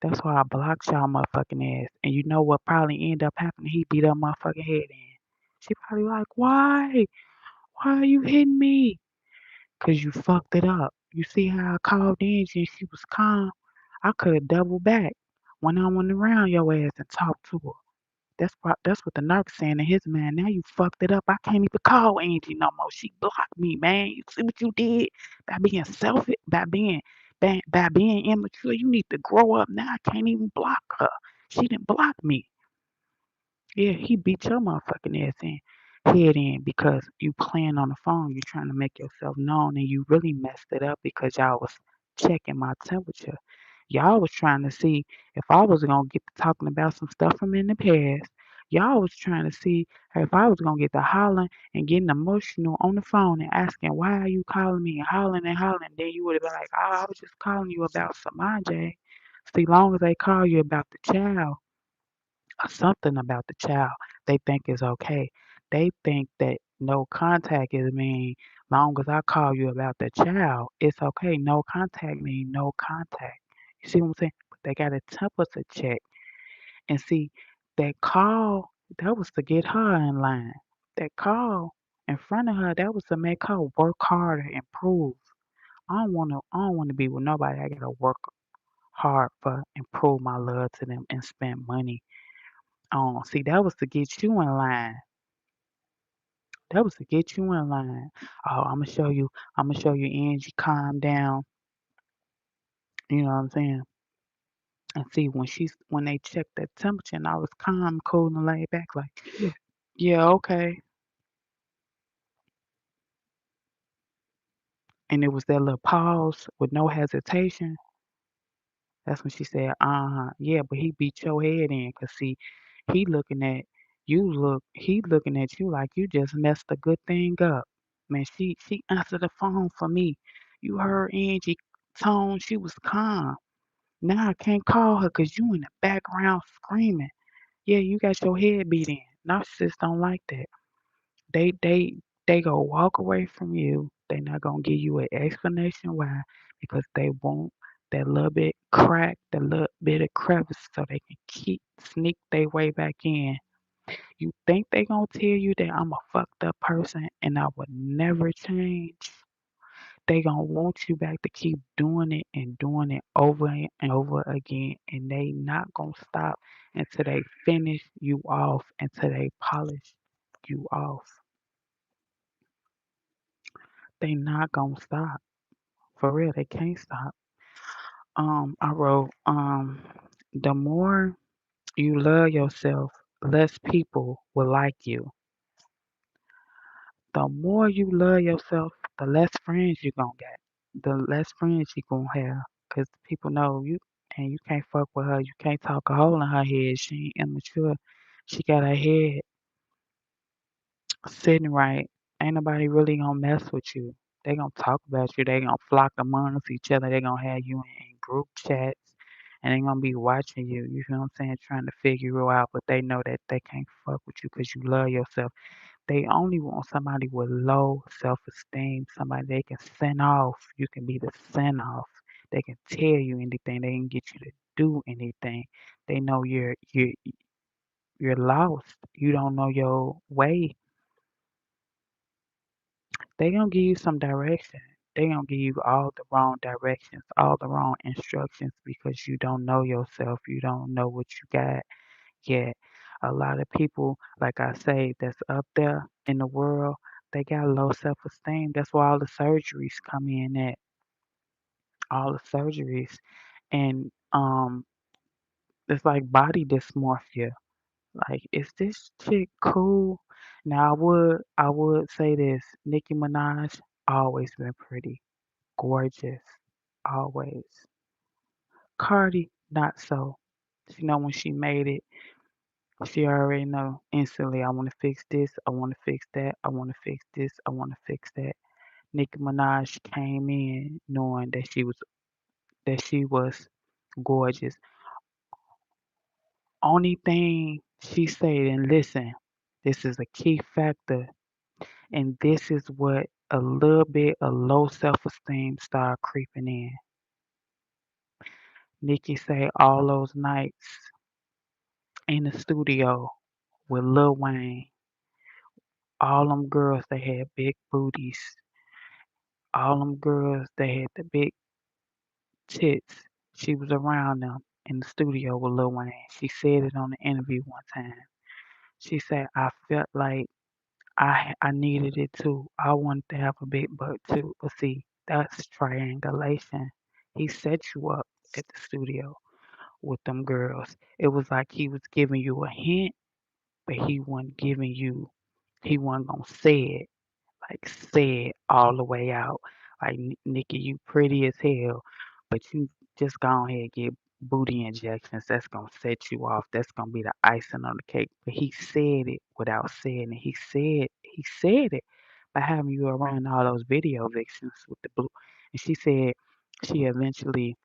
That's why I blocked y'all motherfucking ass. And you know what probably end up happening? He beat her motherfucking head in. She probably like, why? Why are you hitting me? 'Cause you fucked it up. You see how I called Angie and she was calm? I could have doubled back when I went around your ass and talked to her. That's what the narc saying to his man. Now you fucked it up. I can't even call Angie no more. She blocked me, man. You see what you did by being selfish, by being immature. You need to grow up now. I can't even block her. She didn't block me. Yeah, he beat your motherfucking ass in head in because you playing on the phone. You trying to make yourself known, and you really messed it up because y'all was checking my temperature. Y'all was trying to see if I was gonna get to talking about some stuff from in the past. Y'all was trying to see if I was gonna get to hollering and getting emotional on the phone and asking why are you calling me and hollering and hollering. Then you would have been like, oh, I was just calling you about Samaj. See, long as they call you about the child or something about the child they think is okay. They think that no contact is mean long as I call you about the child, it's okay. No contact mean no contact. You see what I'm saying? But they got a temperature check. And see, that call, that was to get her in line. That call in front of her, that was to make her work harder, improve. I don't wanna be with nobody I gotta work hard for, improve my love to them and spend money on. See, that was to get you in line. That was to get you in line. Oh, I'm gonna show you Angie, calm down. You know what I'm saying? And see when they checked that temperature and I was calm, cool and laid back, like, yeah, okay. And it was that little pause with no hesitation. That's when she said, uh-huh, yeah, but he beat your head in, 'cause see, he looking at he looking at you like you just messed a good thing up. Man, she answered the phone for me. You heard Angie tone, she was calm. Now I can't call her 'cause you in the background screaming. Yeah, you got your head beat in. Narcissists don't like that. They go walk away from you. They not gonna give you an explanation why because they want that little bit crack, that little bit of crevice so they can keep sneak their way back in. You think they gonna tell you that I'm a fucked up person and I would never change? They gonna want you back to keep doing it over and over again, and they not gonna stop until they finish you off, until they polish you off. They not gonna stop. For real, they can't stop. I wrote, the more you love yourself, less people will like you. The more you love yourself, the less friends you gonna get. The less friends you gonna have. 'Cause people know you and you can't fuck with her. You can't talk a hole in her head. She ain't immature. She got her head sitting right. Ain't nobody really gonna mess with you. They gonna talk about you. They gonna flock amongst each other. They gonna have you in group chats, and they gonna be watching you. You know what I'm saying? Trying to figure you out, but they know that they can't fuck with you because you love yourself. They only want somebody with low self-esteem, somebody they can send off. You can be the send off. They can tell you anything. They can get you to do anything. They know you're lost. You don't know your way. They gonna give you some direction. They gonna give you all the wrong directions, all the wrong instructions because you don't know yourself. You don't know what you got yet. A lot of people, like I say, that's up there in the world, they got low self-esteem. That's why all the surgeries come in at all the surgeries. And it's like body dysmorphia. Like, is this chick cool? Now I would say this. Nicki Minaj always been pretty. Gorgeous. Always. Cardi, not so. You know when she made it, she already know instantly, I want to fix this, I want to fix that, I want to fix this, I want to fix that. Nicki Minaj came in knowing that she was gorgeous. Only thing she said, and listen, this is a key factor, and this is what a little bit of low self-esteem start creeping in. Nikki say all those nights in the studio with Lil Wayne, all them girls they had big booties, all them girls they had the big tits. She was around them in the studio with Lil Wayne. She said it on the interview one time. She said, I felt like I needed it too. I wanted to have a big butt too. But see, that's triangulation. He set you up at the studio with them girls. It was like he was giving you a hint, but he wasn't gonna say it, like say it all the way out. Like Nikki, you pretty as hell, but you just go ahead and get booty injections. That's gonna set you off. That's gonna be the icing on the cake. But he said it without saying it. He said it by having you around all those video vixens with the blue. And she said she eventually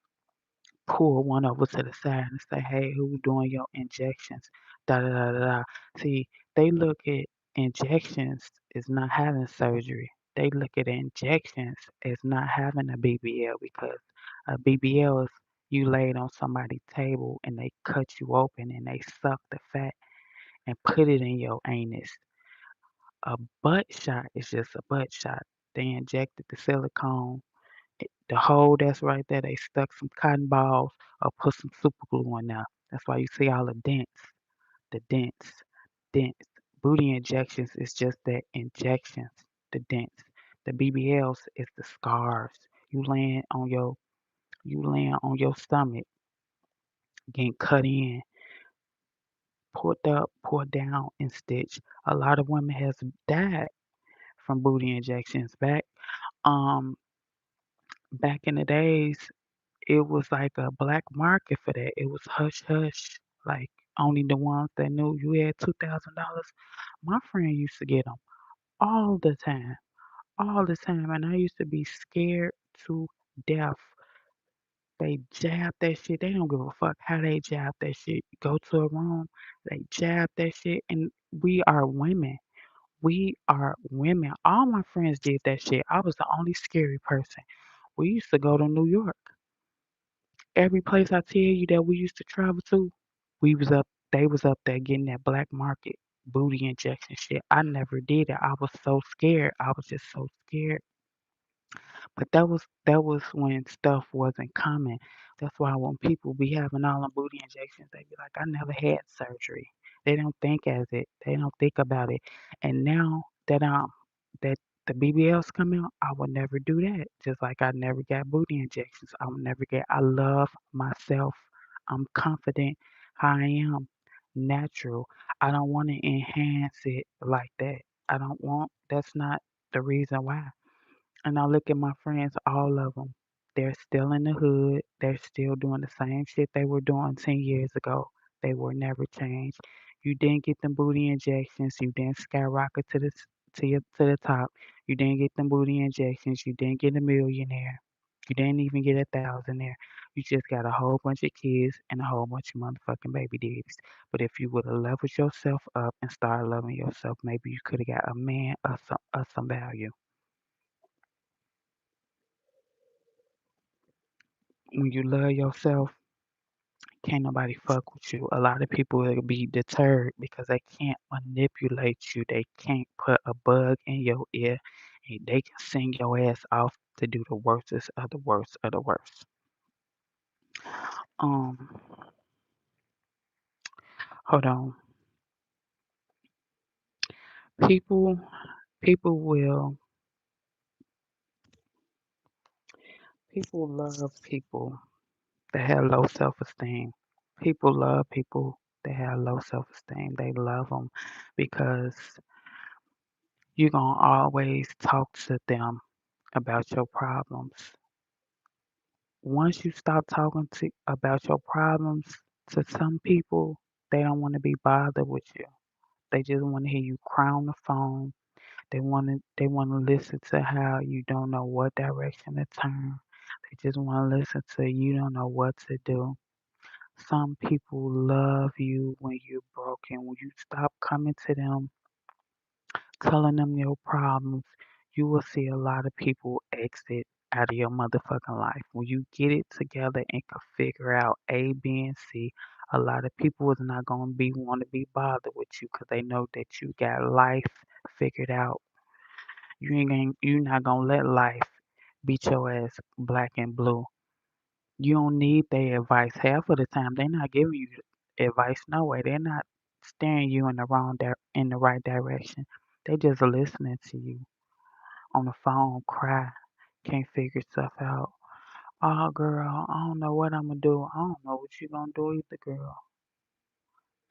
pull one over to the side and say, "Hey, who's doing your injections?" Da da da da. Da. See, they look at injections as not having surgery. They look at injections as not having a BBL because a BBL is you laid on somebody's table and they cut you open and they suck the fat and put it in your anus. A butt shot is just a butt shot. They injected the silicone the hole that's right there, they stuck some cotton balls or put some super glue in there. That's why you see all the dents. Booty injections is just that injections, the dents. The BBLs is the scars. You laying on your you laying on your stomach, getting cut in, pulled up, pulled down, and stitched. A lot of women has died from booty injections. Um back in the days, it was like a black market for that. It was hush hush. Like only the ones that knew you had $2,000. My friend used to get them all the time, all the time, and I used to be scared to death. They jab that shit. They don't give a fuck how they jab that shit. Go to a room, they jab that shit, and we are women. We are women. All my friends did that shit. I was the only scary person. We used to go to New York. Every place I tell you that we used to travel to, we was up they was up there getting that black market booty injection shit. I never did it. I was so scared. I was just so scared. But that was when stuff wasn't coming. That's why when people be having all them booty injections, they be like, I never had surgery. They don't think as it. They don't think about it. And now that the BBLs come out, I would never do that. Just like I never got booty injections. I would never get I love myself. I'm confident how I am. Natural. I don't want to enhance it like that. I don't want that's not the reason why. And I look at my friends, all of them. They're still in the hood. They're still doing the same shit they were doing 10 years ago. They were never changed. You didn't get them booty injections. You didn't skyrocket to the top. You didn't get them booty injections. You didn't get a millionaire. You didn't even get a thousandaire. You just got a whole bunch of kids and a whole bunch of motherfucking baby daddies. But if you would have leveled yourself up and started loving yourself, maybe you could have got a man of some value. When you love yourself, can't nobody fuck with you. A lot of people will be deterred because they can't manipulate you. They can't put a bug in your ear and they can sing your ass off to do the worstest of the worst of the worst. Um, hold on. People people will people love people that have low self-esteem. People love people that have low self-esteem. They love them because you're gonna always talk to them about your problems. Once you stop talking to about your problems to some people, they don't want to be bothered with you. They just want to hear you cry on the phone. They want to listen to how you don't know what direction to turn. They just want to listen to you don't know what to do. Some people love you when you're broken. When you stop coming to them, telling them your problems, you will see a lot of people exit out of your motherfucking life. When you get it together and can figure out A, B, and C, a lot of people is not gonna be want to be bothered with you because they know that you got life figured out. You not gonna let life beat your ass black and blue. You don't need their advice. Half of the time, they're not giving you advice. No way. They're not steering you in the in the right direction. They just listening to you on the phone, cry, can't figure stuff out. Oh, girl, I don't know what I'm gonna do. I don't know what you gonna do either, girl.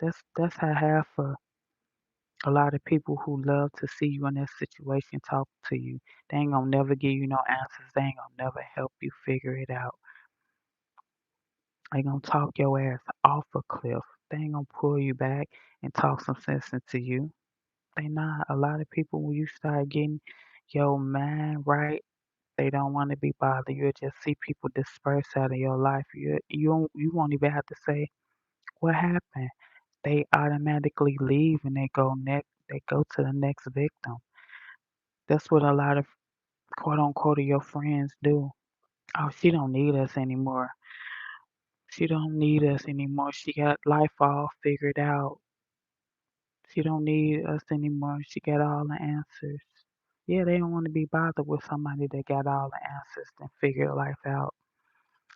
That's how half of a lot of people who love to see you in that situation talk to you. They ain't gonna never give you no answers. They ain't gonna never help you figure it out. They gonna talk your ass off a cliff. They ain't gonna pull you back and talk some sense into you. They not. A lot of people when you start getting your mind right, they don't want to be bothered. You'll just see people disperse out of your life. You won't even have to say what happened. They automatically leave and they go to the next victim. That's what a lot of quote unquote of your friends do. Oh, she don't need us anymore. She don't need us anymore. She got life all figured out. She don't need us anymore. She got all the answers. Yeah, they don't want to be bothered with somebody that got all the answers and figure life out.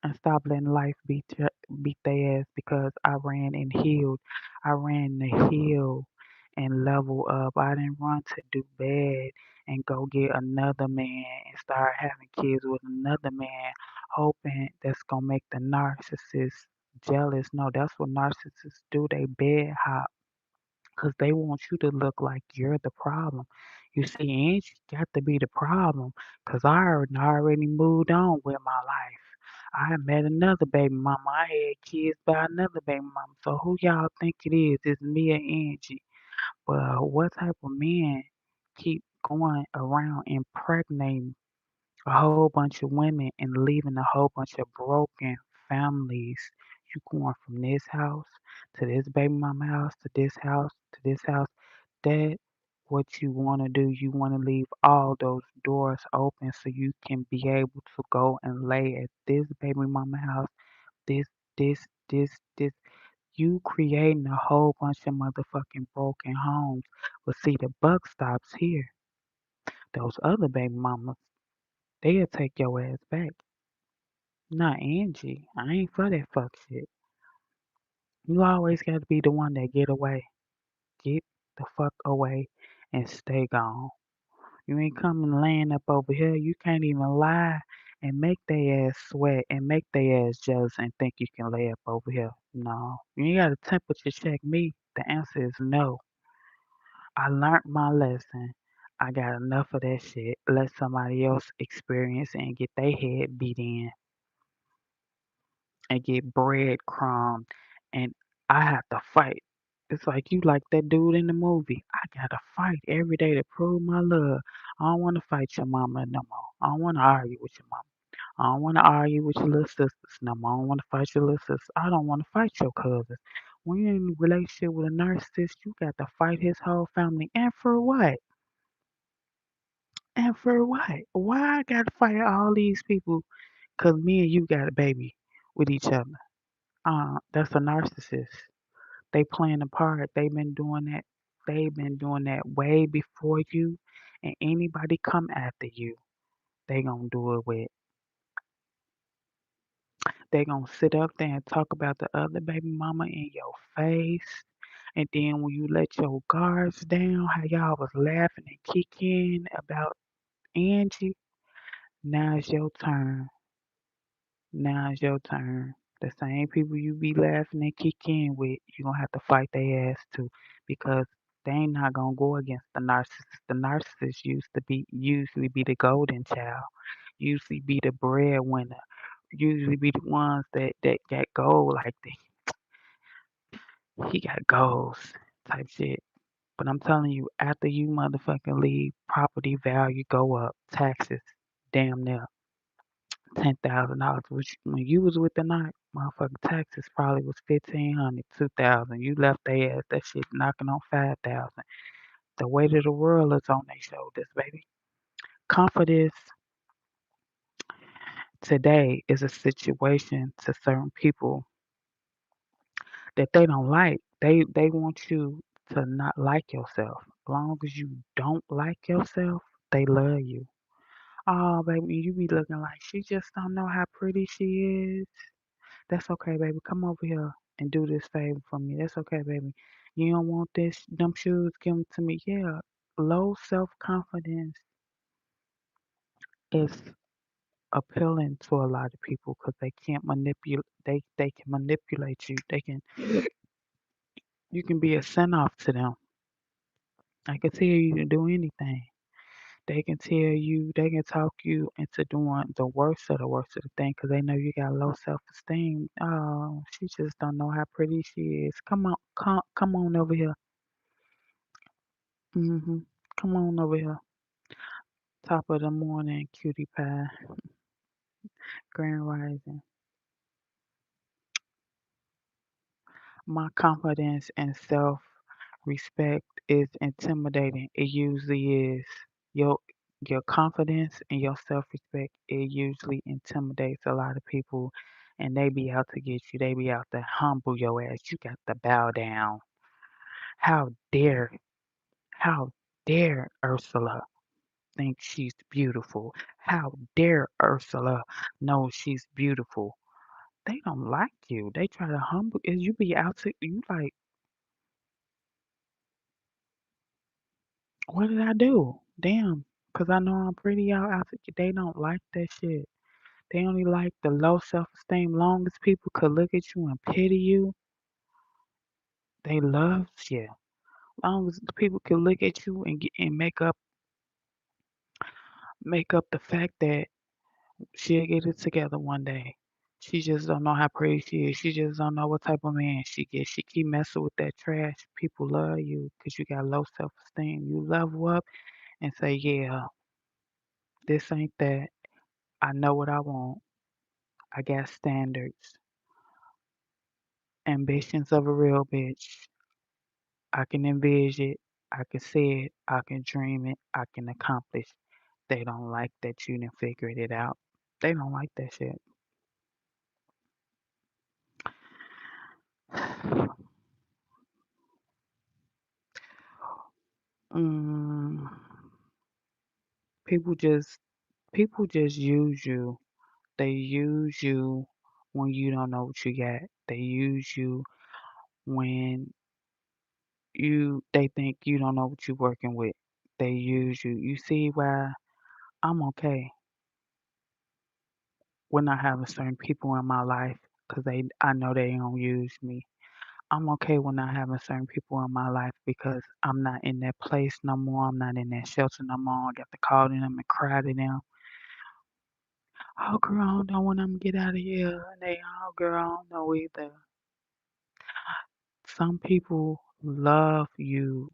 And stop letting life beat their ass because I ran and healed. I ran to heal and level up. I didn't run to do bad and go get another man and start having kids with another man, hoping that's gonna make the narcissist jealous. No, that's what narcissists do. They bed hop because they want you to look like you're the problem. You see, Angie got to be the problem because already moved on with my life. I met another baby mama. I had kids by another baby mama. So who y'all think it is? It's me or Angie. Well, what type of men keep going around impregnating a whole bunch of women and leaving a whole bunch of broken families? You going from this house to this baby mama house to this house to this house. That what you want to do. You want to leave all those doors open so you can be able to go and lay at this baby mama house, this, this. You creating a whole bunch of motherfucking broken homes. But see, the buck stops here. Those other baby mamas, they'll take your ass back. Not Angie. I ain't for that fuck shit. You always got to be the one that get away. Get the fuck away and stay gone. You ain't coming laying up over here. You can't even lie and make they ass sweat and make they ass jealous and think you can lay up over here. No. You ain't got to temperature check me. The answer is no. I learned my lesson. I got enough of that shit. Let somebody else experience it and get their head beat in and get breadcrumbed. And I have to fight. It's like you like that dude in the movie. I gotta fight every day to prove my love. I don't want to fight your mama no more. I don't want to argue with your mama. I don't want to argue with your little sisters no more. I don't want to fight your little sisters. I don't want to fight your cousins. When you're in a relationship with a narcissist, you got to fight his whole family. And for what? And for what? Why I got to fight all these people? Because me and you got a baby with each other. That's a narcissist. They playing a part. They've been doing that. They've been doing that way before you. And anybody come after you, they gonna do it with. They gonna sit up there and talk about the other baby mama in your face. And then when you let your guards down, how y'all was laughing and kicking about Angie, now it's your turn. Now it's your turn. The same people you be laughing and kicking with, you gonna have to fight their ass too, because they ain't not gonna go against the narcissist. The narcissist usually be the golden child, usually be the breadwinner, usually be the ones that got gold like he got goals type shit. But I'm telling you, after you motherfucking leave, property value go up, taxes damn near $10,000. Which when you was with the night, motherfucking taxes probably was 1,500, 2,000. You left their ass that shit knocking on 5,000. The weight of the world is on their shoulders, baby. confidence today is a situation to certain people that they don't like. They want you to not like yourself. As long as you don't like yourself, they love you. Oh, baby, you be looking like she just don't know how pretty she is. That's okay, baby. Come over here and do this favor for me. That's okay, baby. You don't want them shoes? Give them to me. Yeah. Low self confidence is appealing to a lot of people because they can't manipulate. They can manipulate you. You can be a send off to them. I can tell you to do anything. They can tell you, they can talk you into doing the worst of the thing because they know you got low self esteem. Oh, she just don't know how pretty she is. Come on over here. Come on over here. Top of the morning, cutie pie, grand rising. My confidence and self respect is intimidating. It usually is. Your your confidence and your self respect, it usually intimidates a lot of people, and they be out to get you. They be out to humble your ass. You got to bow down. How dare how dare Ursula think she's beautiful? How dare Ursula know she's beautiful? They don't like you. They try to humble you. You be out to you like, what did I do? Damn, 'cause I know I'm pretty out to they don't like that shit. They only like the low self-esteem. Long as people could look at you and pity you, they love you. Long as the people could look at you and make up the fact that she'll get it together one day. She just don't know how pretty she is. She just don't know what type of man she gets. She keep messing with that trash. People love you because you got low self-esteem. You level up and say, yeah, this ain't that. I know what I want. I got standards, ambitions of a real bitch. I can envision it. I can see it. I can dream it. I can accomplish. They don't like that you done figured it out. They don't like that shit. Mm, people just people just use you. They use you when you don't know what you got. They use you when they think you don't know what you're working with. They use you. You see why I'm okay when I have certain people in my life because I know they don't use me. I'm okay when I having certain people in my life because I'm not in that place no more. I'm not in that shelter no more. I got to call to them and cry to them. Oh, girl, I don't know when I'm gonna get out of here. And they, oh, girl, I don't know either. Some people love you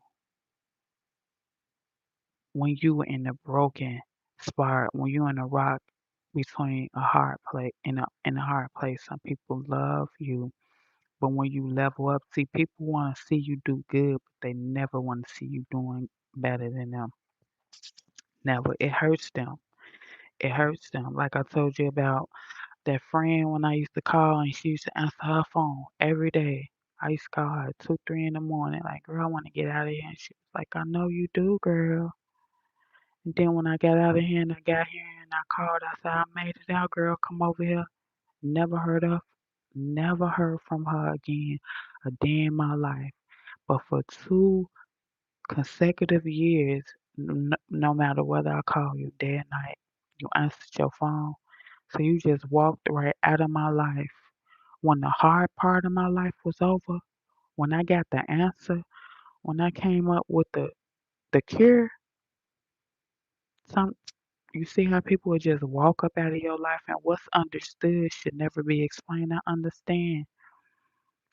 when you in a broken spot, when you in a rock between a hard place in a hard place. Some people love you, but when you level up, see, people want to see you do good, but they never want to see you doing better than them. Never. It hurts them. It hurts them. Like I told you about that friend when I used to call and she used to answer her phone every day. I used to call her at 2, 3 in the morning, like, girl, I want to get out of here. And she was like, I know you do, girl. And then when I got out of here and I got here and I called, I said, I made it out, girl. Come over here. Never heard from her again a day in my life. But for 2 consecutive years, no matter whether I call you day or night, you answered your phone. So you just walked right out of my life. When the hard part of my life was over, when I got the answer, when I came up with the cure, some you see how people would just walk up out of your life and what's understood should never be explained. I understand.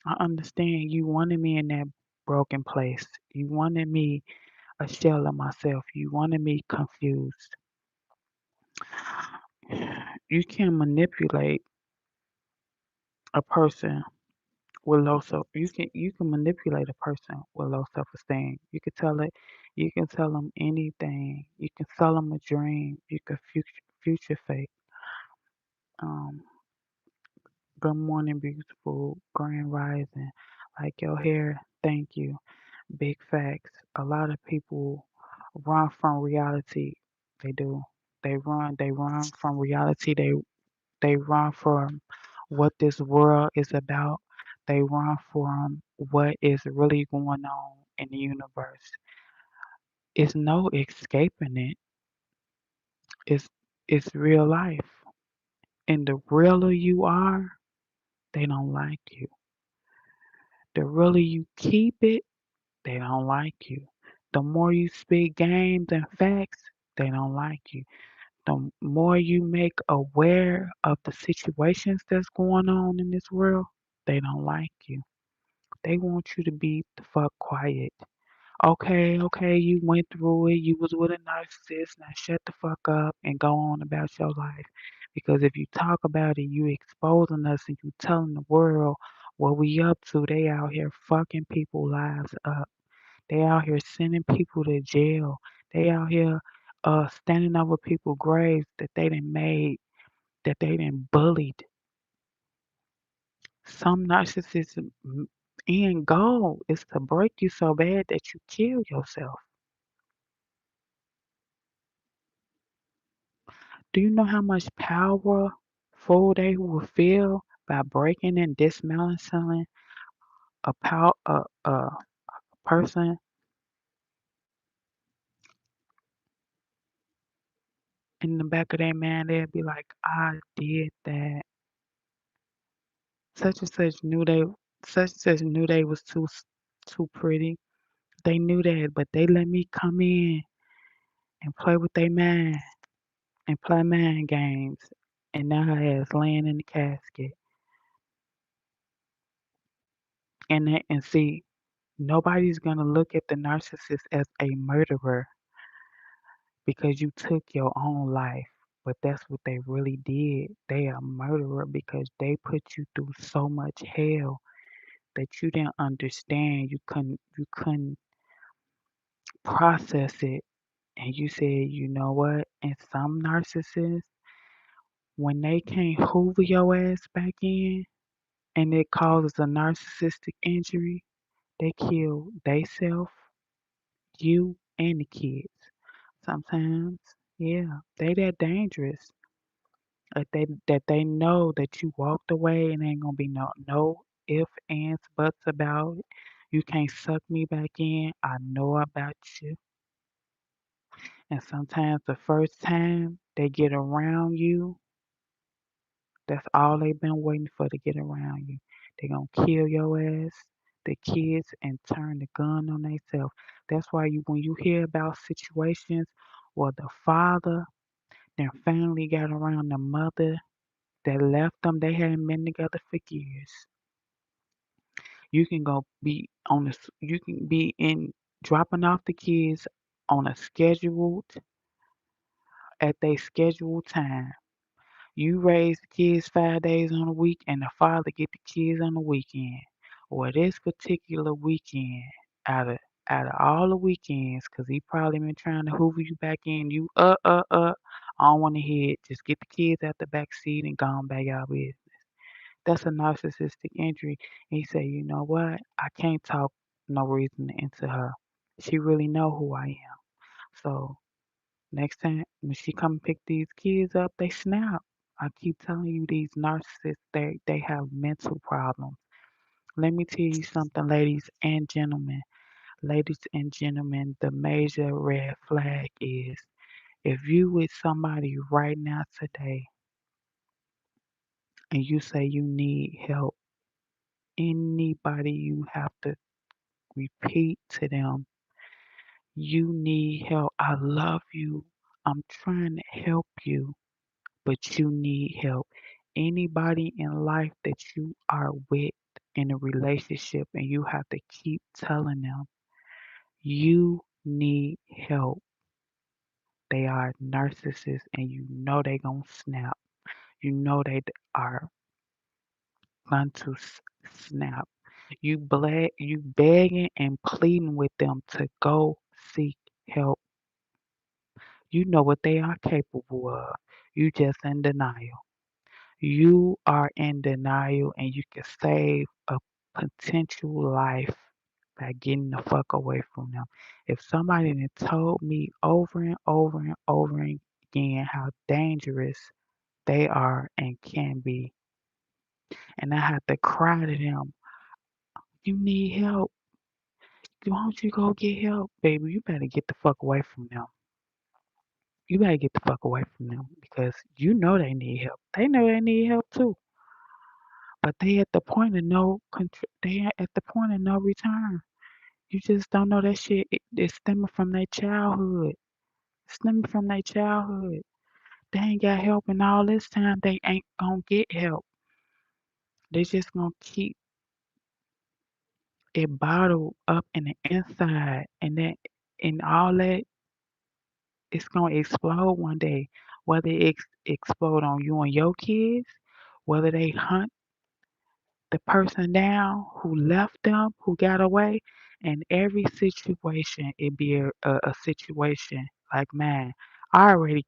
I understand you wanted me in that broken place. You wanted me a shell of myself. You wanted me confused. You can manipulate a person with low self. You can manipulate a person with low self esteem. You could tell it. You can tell them anything. You can sell them a dream. You can future fake. Um, Good morning, beautiful, grand rising. Like your hair, thank you. Big facts. A lot of people run from reality. They do. They run from reality. They run from what this world is about. They run from what is really going on in the universe. It's no escaping it. It's it's real life. And the realer you are, they don't like you. The realer you keep it, they don't like you. The more you speak games and facts, they don't like you. The more you make aware of the situations that's going on in this world, they don't like you. They want you to be the fuck quiet. Okay, okay, you went through it. You was with a narcissist. Now shut the fuck up and go on about your life. Because if you talk about it, you exposing us and you telling the world what we up to. They out here fucking people lives up. They out here sending people to jail. They out here standing over people's graves that they done made, that they done bullied. Some narcissists end goal is to break you so bad that you kill yourself. Do you know how much powerful they will feel by breaking and dismantling a person in the back of their mind? They'll be like, I did that. Such and such knew they was too pretty. They knew that, but they let me come in and play with their mind and play mind games. And now her ass laying in the casket. And see, nobody's gonna look at the narcissist as a murderer because you took your own life. But that's what they really did. They are a murderer because they put you through so much hell that you didn't understand. You couldn't process it. And you said, you know what? And some narcissists, when they can't hoover your ass back in and it causes a narcissistic injury, they kill they self, you, and the kids. Sometimes, yeah, they that dangerous. That they know that you walked away and ain't gonna be no ifs, ands, buts about it. You can't suck me back in. I know about you. And sometimes the first time they get around you, that's all they've been waiting for to get around you. They gonna kill your ass, the kids, and turn the gun on themselves. That's why when you hear about situations where the father then finally got around the mother that left them, they hadn't been together for years. You can go be on the, you can be in dropping off the kids on a scheduled at their scheduled time. You raise the kids 5 days on a week, and the father get the kids on the weekend. Or this particular weekend, out of out of all the weekends, 'cause he probably been trying to hoover you back in. You I don't want to hear it. Just get the kids out the back seat and go on back out with. That's a narcissistic injury. And he said, you know what? I can't talk no reason into her. She really know who I am. So next time when she come pick these kids up, they snap. I keep telling you these narcissists, they have mental problems. Let me tell you something, ladies and gentlemen. Ladies and gentlemen, the major red flag is if you with somebody right now today and you say you need help, anybody you have to repeat to them, you need help. I love you. I'm trying to help you, but you need help. Anybody in life that you are with in a relationship and you have to keep telling them you need help. They are narcissists and you know they gonna snap. You know they are going to snap. You begging and pleading with them to go seek help. You know what they are capable of. You just in denial. You are in denial and you can save a potential life by getting the fuck away from them. If somebody had told me over and over and over again how dangerous they are and can be, and I have to cry to them, you need help. Why don't you go get help, baby? You better get the fuck away from them. You better get the fuck away from them because you know they need help. They know they need help too, but they at the point of they at the point of no return. You just don't know that shit. It's stemming from their childhood. Stemming from their childhood. They ain't got help, and all this time they ain't gonna get help. They just gonna keep it bottled up in the inside, and all that it's gonna explode one day. Whether it explode on you and your kids, whether they hunt the person down who left them, who got away. In every situation, it be a situation like mine. I already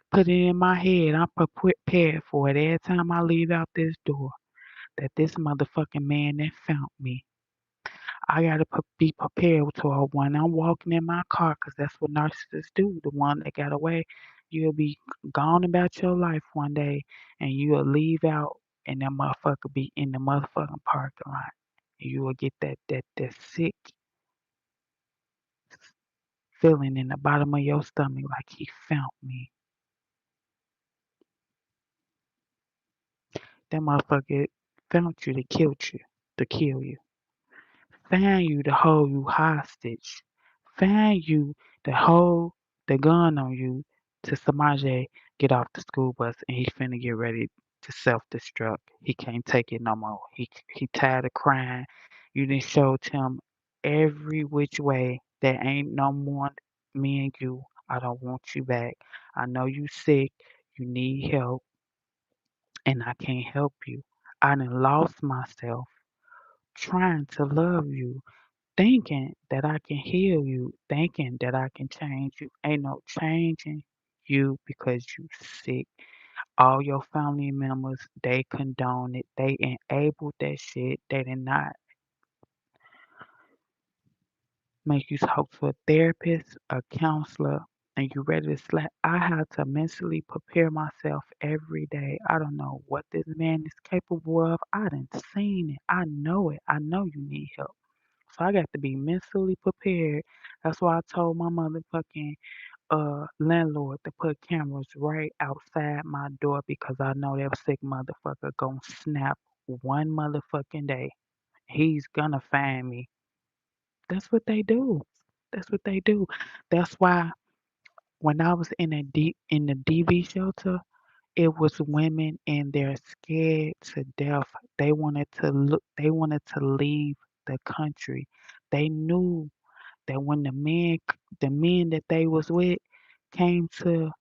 put it in my head. I'm prepared for it every time I leave out this door. That this motherfucking man that found me. I gotta be prepared to when I'm walking in my car, 'cause that's what narcissists do. The one that got away, you'll be gone about your life one day, and you'll leave out, and that motherfucker be in the motherfucking parking lot. You will get that sick feeling in the bottom of your stomach, like he found me. That motherfucker found you to kill you. Found you to hold you hostage. Found you to hold the gun on you to Samaje get off the school bus and he finna get ready to self-destruct. He can't take it no more. He tired of crying. You done showed him every which way that ain't no more me and you. I don't want you back. I know you sick. You need help and I can't help you. I done lost myself trying to love you, thinking that I can heal you, thinking that I can change you. Ain't no changing you because you sick. All your family members, they condone it. They enable that shit. They did not make you talk to a therapist, a counselor, and you ready to slap. I have to mentally prepare myself every day. I don't know what this man is capable of. I done seen it. I know it. I know you need help. So I got to be mentally prepared. That's why I told my motherfucking landlord to put cameras right outside my door because I know that sick motherfucker gonna snap one motherfucking day. He's gonna find me. That's what they do. That's what they do. That's why when I was in the DV shelter, it was women and they're scared to death. They wanted to leave the country. They knew that when the men that they was with came to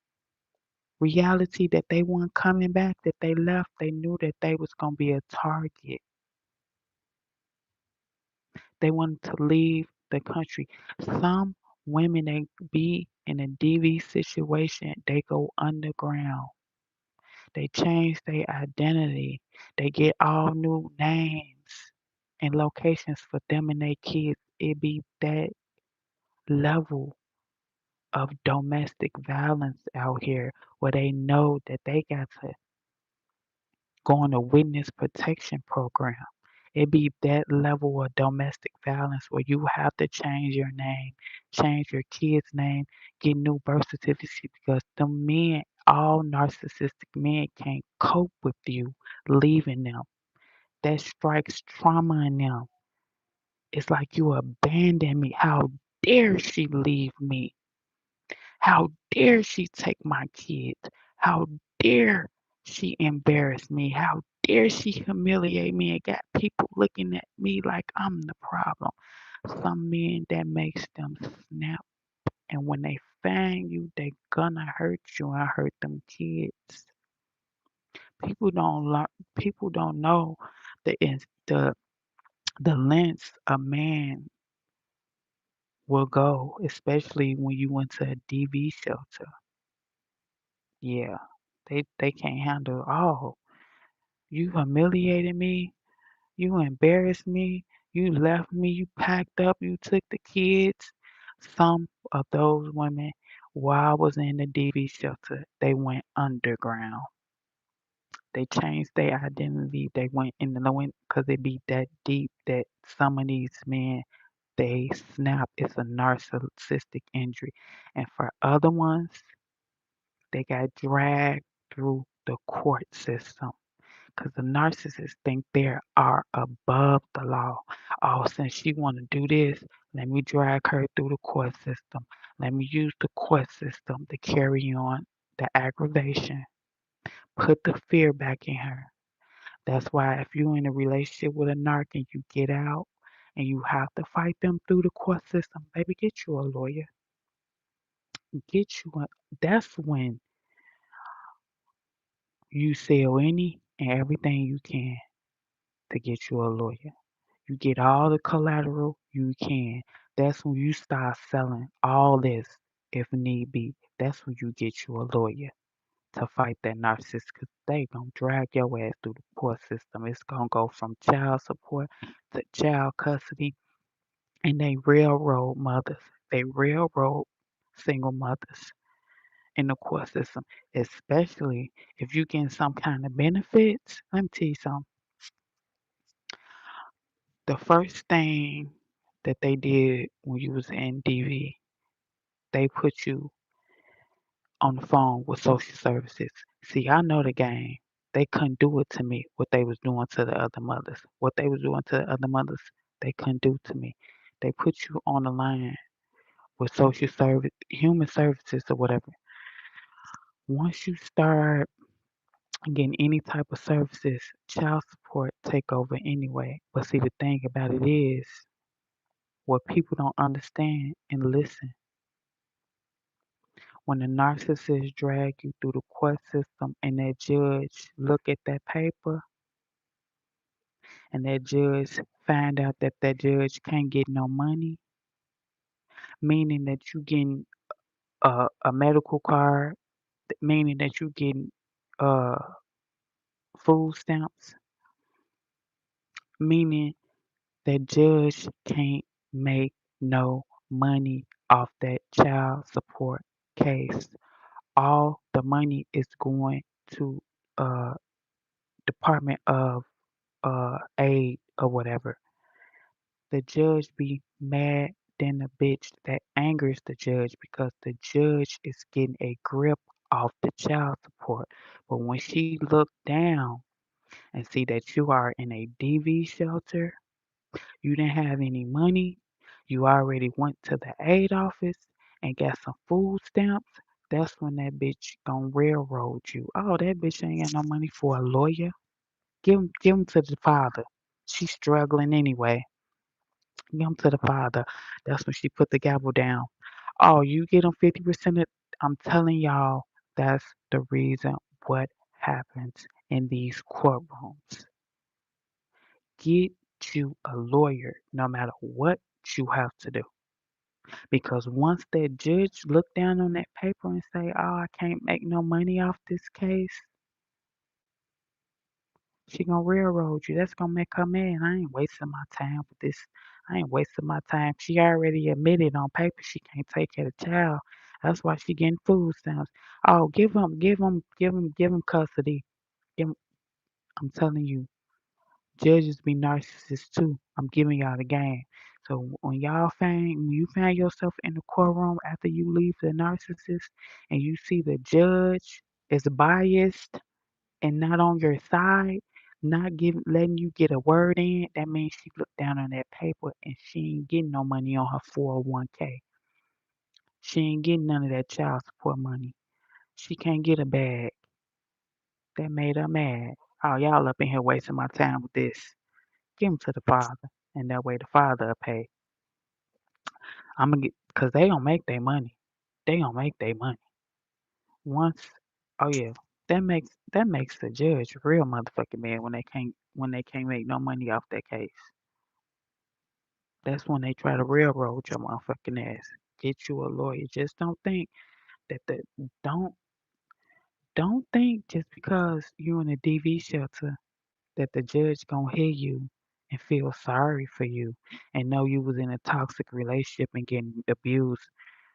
reality that they weren't coming back, that they left, they knew that they was gonna be a target. They wanted to leave the country. Some women they be in a DV situation, they go underground. They change their identity. They get all new names and locations for them and their kids. It be that level of domestic violence out here where they know that they got to go on a witness protection program. It be that level of domestic violence where you have to change your name, change your kid's name, get new birth certificates because the men, all narcissistic men, can't cope with you leaving them. That strikes trauma in them. It's like you abandoned me. How dare she leave me? How dare she take my kids? How dare she embarrass me? How dare she humiliate me and got people looking at me like I'm the problem? Some men that makes them snap and when they find you, they gonna hurt you and hurt them kids. People don't learn, people don't know the the lengths a man will go, especially when you went to a DV shelter. Yeah, they can't handle all. You humiliated me. You embarrassed me. You left me. You packed up. You took the kids. Some of those women, while I was in the DV shelter, they went underground. They changed their identity. They went in the went because it be that deep that some of these men they snap. It's a narcissistic injury, and for other ones, they got dragged through the court system because the narcissists think they are above the law. Oh, since she want to do this, let me drag her through the court system. Let me use the court system to carry on the aggravation. Put the fear back in her. That's why if you're in a relationship with a narc and you get out and you have to fight them through the court system, baby, get you a lawyer. Get you a. That's when you sell any and everything you can to get you a lawyer. You get all the collateral you can. That's when you start selling all this if need be. That's when you get you a lawyer to fight that narcissist because they gonna drag your ass through the court system. It's gonna go from child support to child custody and they railroad mothers. They railroad single mothers in the court system, especially if you getting some kind of benefits. Let me tell you something. The first thing that they did when you was in DV, they put you on the phone with social services. See, I know the game. They couldn't do it to me what they was doing to the other mothers. What they was doing to the other mothers, they couldn't do to me. They put you on the line with social service, human services or whatever. Once you start getting any type of services, child support take over anyway. But see, the thing about it is, what people don't understand and listen, when the narcissist drag you through the court system and that judge look at that paper and that judge find out that that judge can't get no money, meaning that you getting a medical card, meaning that you getting uh, food stamps, meaning that judge can't make no money off that child support case. All the money is going to uh Department of aid or whatever. The judge be mad than a bitch. That angers the judge because the judge is getting a grip off the child support. But when she look down and see that you are in a DV shelter, you didn't have any money, you already went to the aid office and got some food stamps, that's when that bitch gonna railroad you. Oh, that bitch ain't got no money for a lawyer. Give 'em to the father. She's struggling anyway. Give 'em to the father. That's when she put the gavel down. Oh, you get them 50% of, I'm telling y'all, that's the reason what happens in these courtrooms. Get you a lawyer no matter what you have to do. Because once that judge look down on that paper and say, oh, I can't make no money off this case, she gonna railroad you. That's gonna make her mad. I ain't wasting my time with this. I ain't wasting my time. She already admitted on paper she can't take care of the child. That's why she getting food stamps. Oh, give him custody. Give 'em- I'm telling you, judges be narcissists too. I'm giving y'all the game. So when you find yourself in the courtroom after you leave the narcissist and you see the judge is biased and not on your side, not giving letting you get a word in, that means she looked down on that paper and she ain't getting no money on her 401k. She ain't getting none of that child support money. She can't get a bag. That made her mad. Oh, y'all up in here wasting my time with this. Give 'em to the father, and that way the father will pay. I'm gonna get, cause they gonna make their money. They gonna make their money once. Oh yeah, that makes the judge a real motherfucking man when they can't make no money off that case. That's when they try to railroad your motherfucking ass. Get you a lawyer. Just don't think that the don't don't think just because you in a DV shelter that the judge gonna hear you and feel sorry for you and know you was in a toxic relationship and getting abused.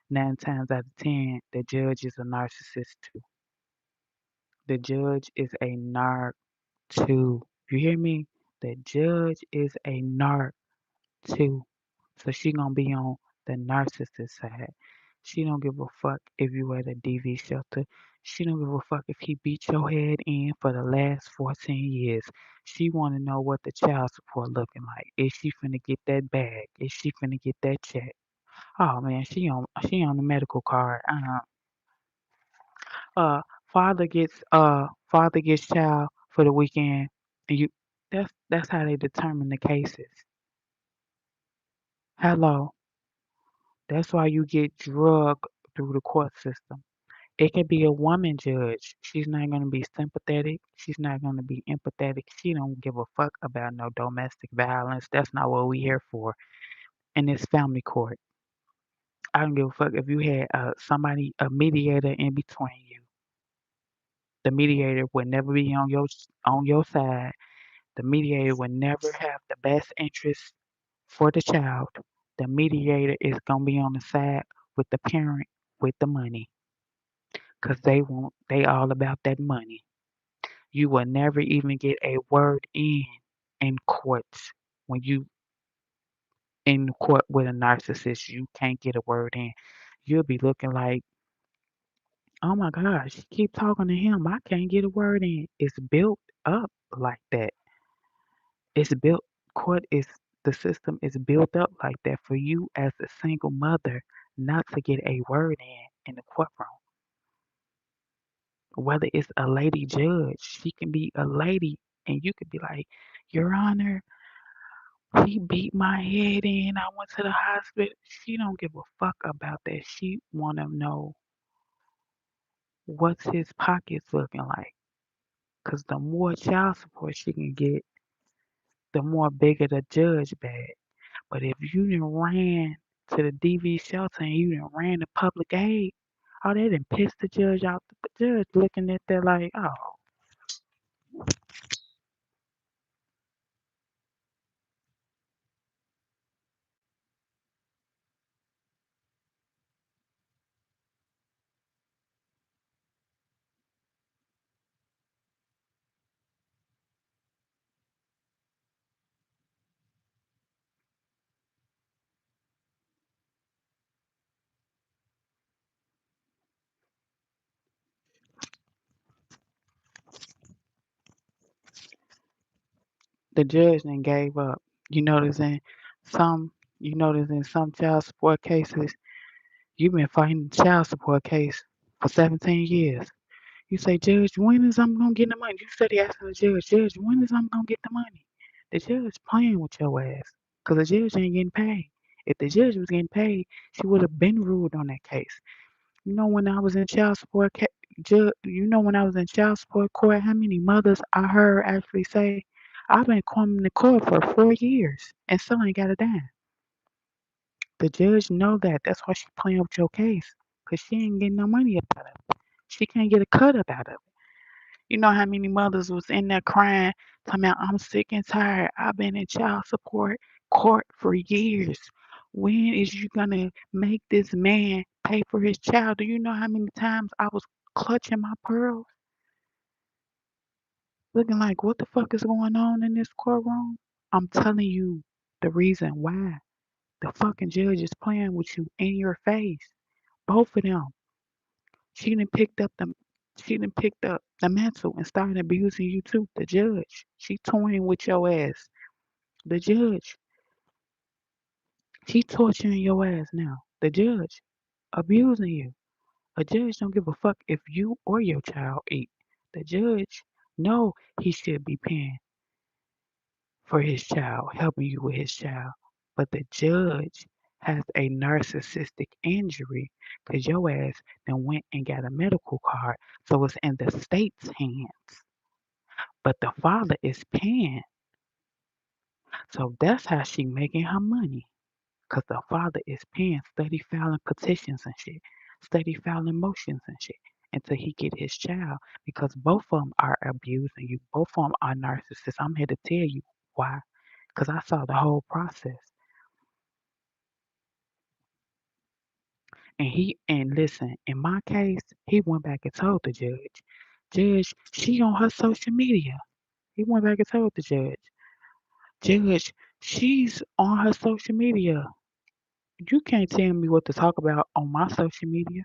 9 times out of 10, the judge is a narcissist too. The judge is a narc too. You hear me? The judge is a narc too. So she gonna be on the narcissist side. She don't give a fuck if you at a DV shelter. She don't give a fuck if he beat your head in for the last 14 years. She wanna know what the child support looking like. Is she finna get that bag? Is she finna get that check? Oh man, she on the medical card. Uh father gets child for the weekend. And you that's how they determine the cases. Hello. That's why you get drugged through the court system. It can be a woman judge. She's not going to be sympathetic. She's not going to be empathetic. She don't give a fuck about no domestic violence. That's not what we here for. And it's family court. I don't give a fuck if you had a mediator in between you. The mediator would never be on your side. The mediator would never have the best interest for the child. The mediator is gonna be on the side with the parent with the money, 'cause they all about that money. You will never even get a word in courts. When you in court with a narcissist, you can't get a word in. You'll be looking like, oh my gosh, keep talking to him. I can't get a word in. It's built up like that. It's built court is the system is built up like that for you as a single mother not to get a word in the courtroom. Whether it's a lady judge, she can be a lady and you could be like, Your Honor, he beat my head in. I went to the hospital. She don't give a fuck about that. She wanna know what's his pockets looking like. 'Cause the more child support she can get, the more bigger the judge bag. But if you done ran to the DV shelter and you done ran to public aid, oh, they done pissed the judge out. The judge looking at that like, oh, the judge done gave up. You notice in some, you notice in some child support cases, you've been fighting the child support case for 17 years. You say, Judge, when is I'm gonna get the money? You steady asking the judge, Judge, when is I'm gonna get the money? The judge playing with your ass, 'cause the judge ain't getting paid. If the judge was getting paid, she would have been ruled on that case. You know when I was in child support you know when I was in child support court, how many mothers I heard actually say, I've been coming to court for 4 years and still ain't got a dime. The judge know that. That's why she playing with your case, 'cause she ain't getting no money up out of it. She can't get a cut up out of it. You know how many mothers was in there crying, talking about, I'm sick and tired. I've been in child support court for years. When is you gonna make this man pay for his child? Do you know how many times I was clutching my pearls, looking like, what the fuck is going on in this courtroom? I'm telling you the reason why. The fucking judge is playing with you in your face. Both of them. She done picked up the she done picked up the mantle and started abusing you too. The judge. She toying with your ass. The judge. She torturing your ass now. The judge abusing you. A judge don't give a fuck if you or your child eat. The judge know he should be paying for his child, helping you with his child. But the judge has a narcissistic injury because your ass then went and got a medical card. So it's in the state's hands. But the father is paying. So that's how she making her money. because the father is paying steady filing petitions and shit, steady filing motions and shit until he get his child because both of them are abusing you. Both of them are narcissists. I'm here to tell you why because I saw the whole process. And listen, in my case, he went back and told the judge. Judge, she on her social media. He went back and told the judge. Judge, she's on her social media. You can't tell me what to talk about on my social media.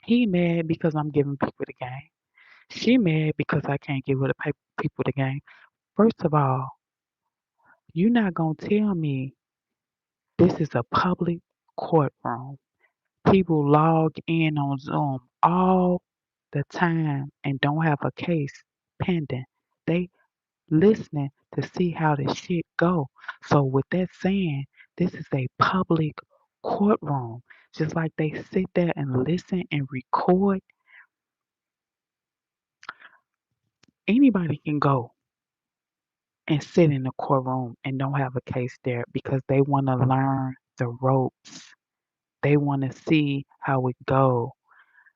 He mad because I'm giving people the game. She mad because I can't give her the people the game. First of all, you're not gonna tell me this is a public courtroom. People log in on Zoom all the time and don't have a case pending. They listening to see how the shit go. So with that saying, this is a public courtroom. Just like they sit there and listen and record, anybody can go and sit in the courtroom and don't have a case there because they want to learn the ropes. They want to see how it go.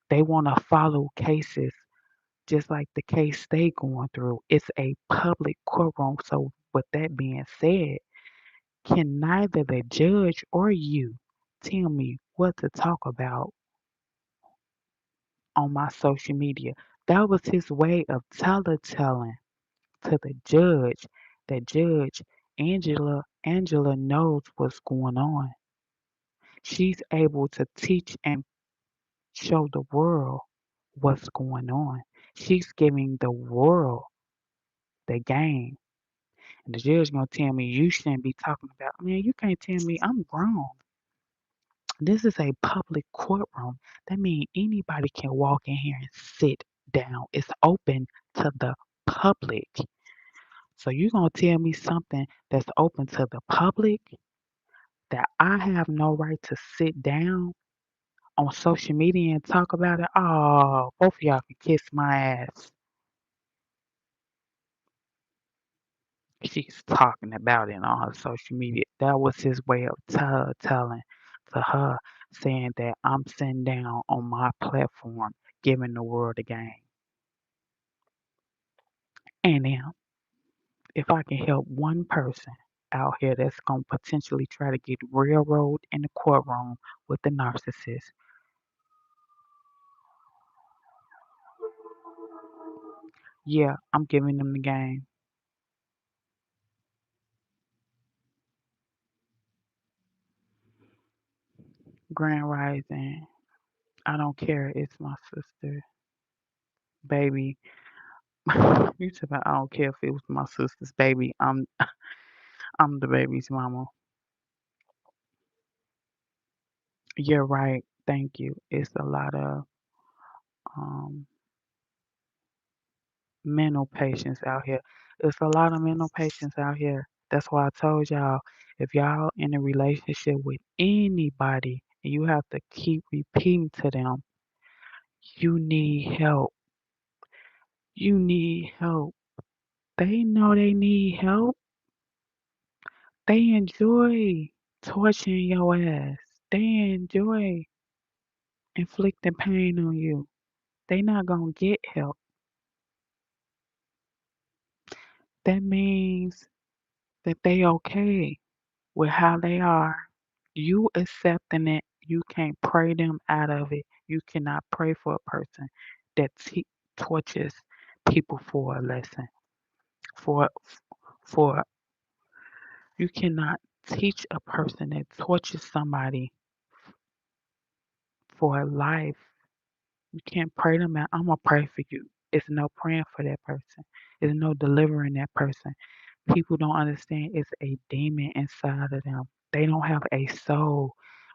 They want to follow cases just like the case they going through. It's a public courtroom. So with that being said, can neither the judge or you tell me what to talk about on my social media? That was his way of telling to the judge that Judge Angela knows what's going on. She's able to teach and show the world what's going on. She's giving the world the game. And the judge gonna tell me you shouldn't be talking about, man, you can't tell me I'm grown. This is a public courtroom. That means anybody can walk in here and sit down. It's open to the public. So you gonna tell me something that's open to the public that I have no right to sit down on social media and talk about it? Oh, both of y'all can kiss my ass. She's talking about it on her social media. That was his way of telling to her, saying that I'm sitting down on my platform, giving the world a game. And now, if I can help one person out here that's going to potentially try to get railroad in the courtroom with the narcissist, yeah, I'm giving them the game. Grand Rising. I don't care. It's my sister. Baby. You said I don't care if it was my sister's baby. I'm the baby's mama. You're right. Thank you. It's a lot of um mental patients out here. It's a lot of mental patients out here. That's why I told y'all if y'all in a relationship with anybody and you have to keep repeating to them, you need help. You need help. They know they need help. They enjoy torturing your ass. They enjoy inflicting pain on you. They not gonna get help. That means that they okay with how they are. You accepting it, you can't pray them out of it. You cannot pray for a person that tortures people for a lesson. For for you cannot teach a person that tortures somebody for a life. You can't pray them out. I'm gonna pray for you. It's no praying for that person. It's no delivering that person. People don't understand it's a demon inside of them. They don't have a soul.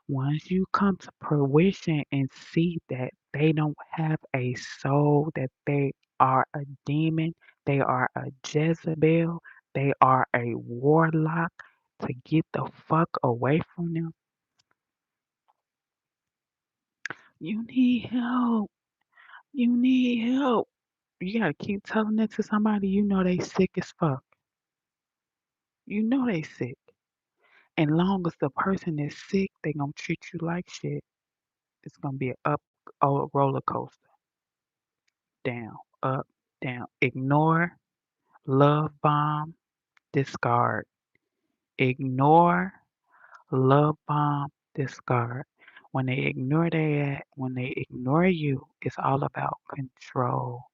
Once you come to fruition and see that they don't have a soul, that they are a demon, they are a Jezebel, they are a warlock, to get the fuck away from them. You need help. You need help. You gotta keep telling it to somebody you know they sick as fuck. You know they sick. And long as the person is sick, they gonna treat you like shit. It's gonna be a roller coaster. Down, up, down. Ignore, love bomb, discard. Ignore, love bomb, discard. When they ignore you, it's all about control.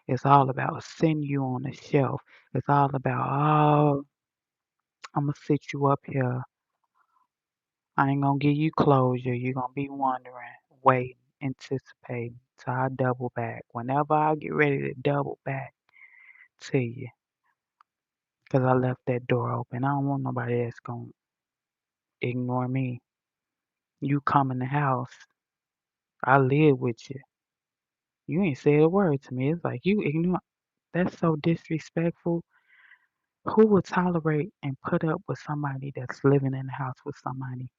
It's all about sitting you on the shelf. It's all about, oh, I'm gonna sit you up here. I ain't gonna give you closure. You're gonna be wondering, waiting, anticipating till I double back. Whenever I get ready to double back to you, 'cause I left that door open. I don't want nobody that's gonna ignore me. You come in the house, I live with you. You ain't said a word to me. It's like you ignore. That's so disrespectful. Who would tolerate and put up with somebody that's living in the house with somebody?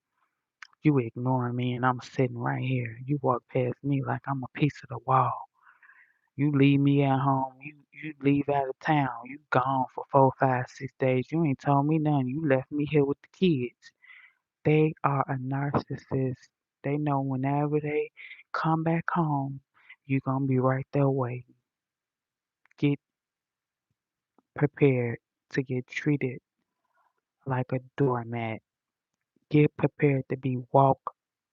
You ignoring me and I'm sitting right here. You walk past me like I'm a piece of the wall. You leave me at home. You leave out of town. You gone for 4, 5, 6 days. You ain't told me nothing. You left me here with the kids. They are a narcissist. They know whenever they come back home, you're gonna be right there waiting. Get prepared to get treated like a doormat. Get prepared to be walked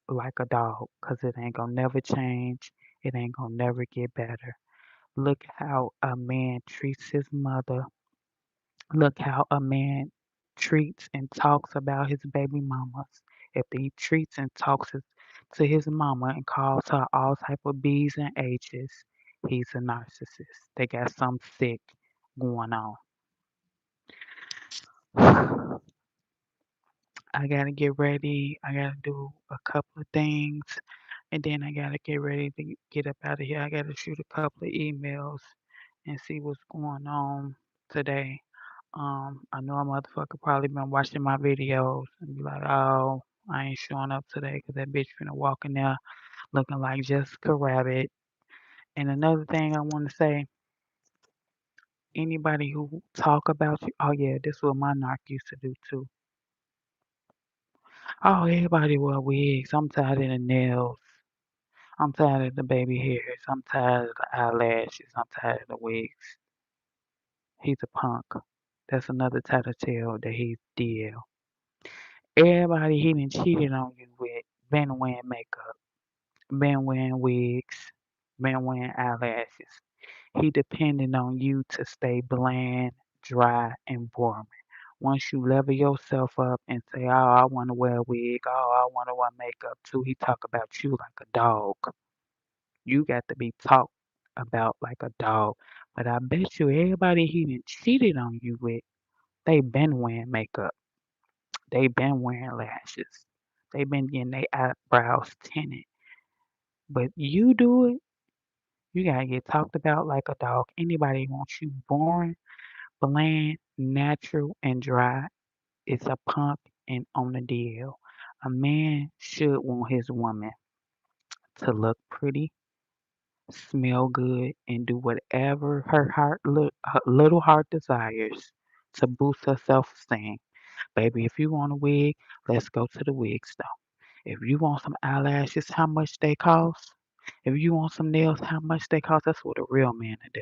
like a dog, 'cause it ain't gonna never change. It ain't gonna never get better. Look how a man treats his mother. Look how a man treats and talks about his baby mamas. If he treats and talks to his mama and calls her all type of B's and H's, he's a narcissist. They got something sick going on. I gotta get ready. I gotta do a couple of things, and then I gotta get ready to get up out of here. I gotta shoot a couple of emails and see what's going on today. I know a motherfucker probably been watching my videos and be like, "Oh, I ain't showing up today 'cause that bitch finna walk in there looking like Jessica Rabbit." And another thing I want to say, anybody who talk about you, oh yeah, this what my narc used to do too. Oh, everybody wear wigs. I'm tired of the nails. I'm tired of the baby hairs. I'm tired of the eyelashes. I'm tired of the wigs. He's a punk. That's another tattletale that he did. Everybody he done cheated on you with been wearing makeup, been wearing wigs, been wearing eyelashes. He depending on you to stay bland, dry, and boring. Once you level yourself up and say, "Oh, I want to wear a wig. Oh, I want to wear makeup too," he talk about you like a dog. You got to be talked about like a dog. But I bet you everybody he done cheated on you with, they been wearing makeup. They been wearing lashes. They been getting their eyebrows tinted. But you do it, you gotta get talked about like a dog. Anybody wants you boring, bland, natural, and dry is a punk and on the deal. A man should want his woman to look pretty, smell good, and do whatever her little heart desires to boost her self-esteem. Baby, if you want a wig, let's go to the wig store. If you want some eyelashes, how much they cost? If you want some nails, how much they cost? That's what a real man to do.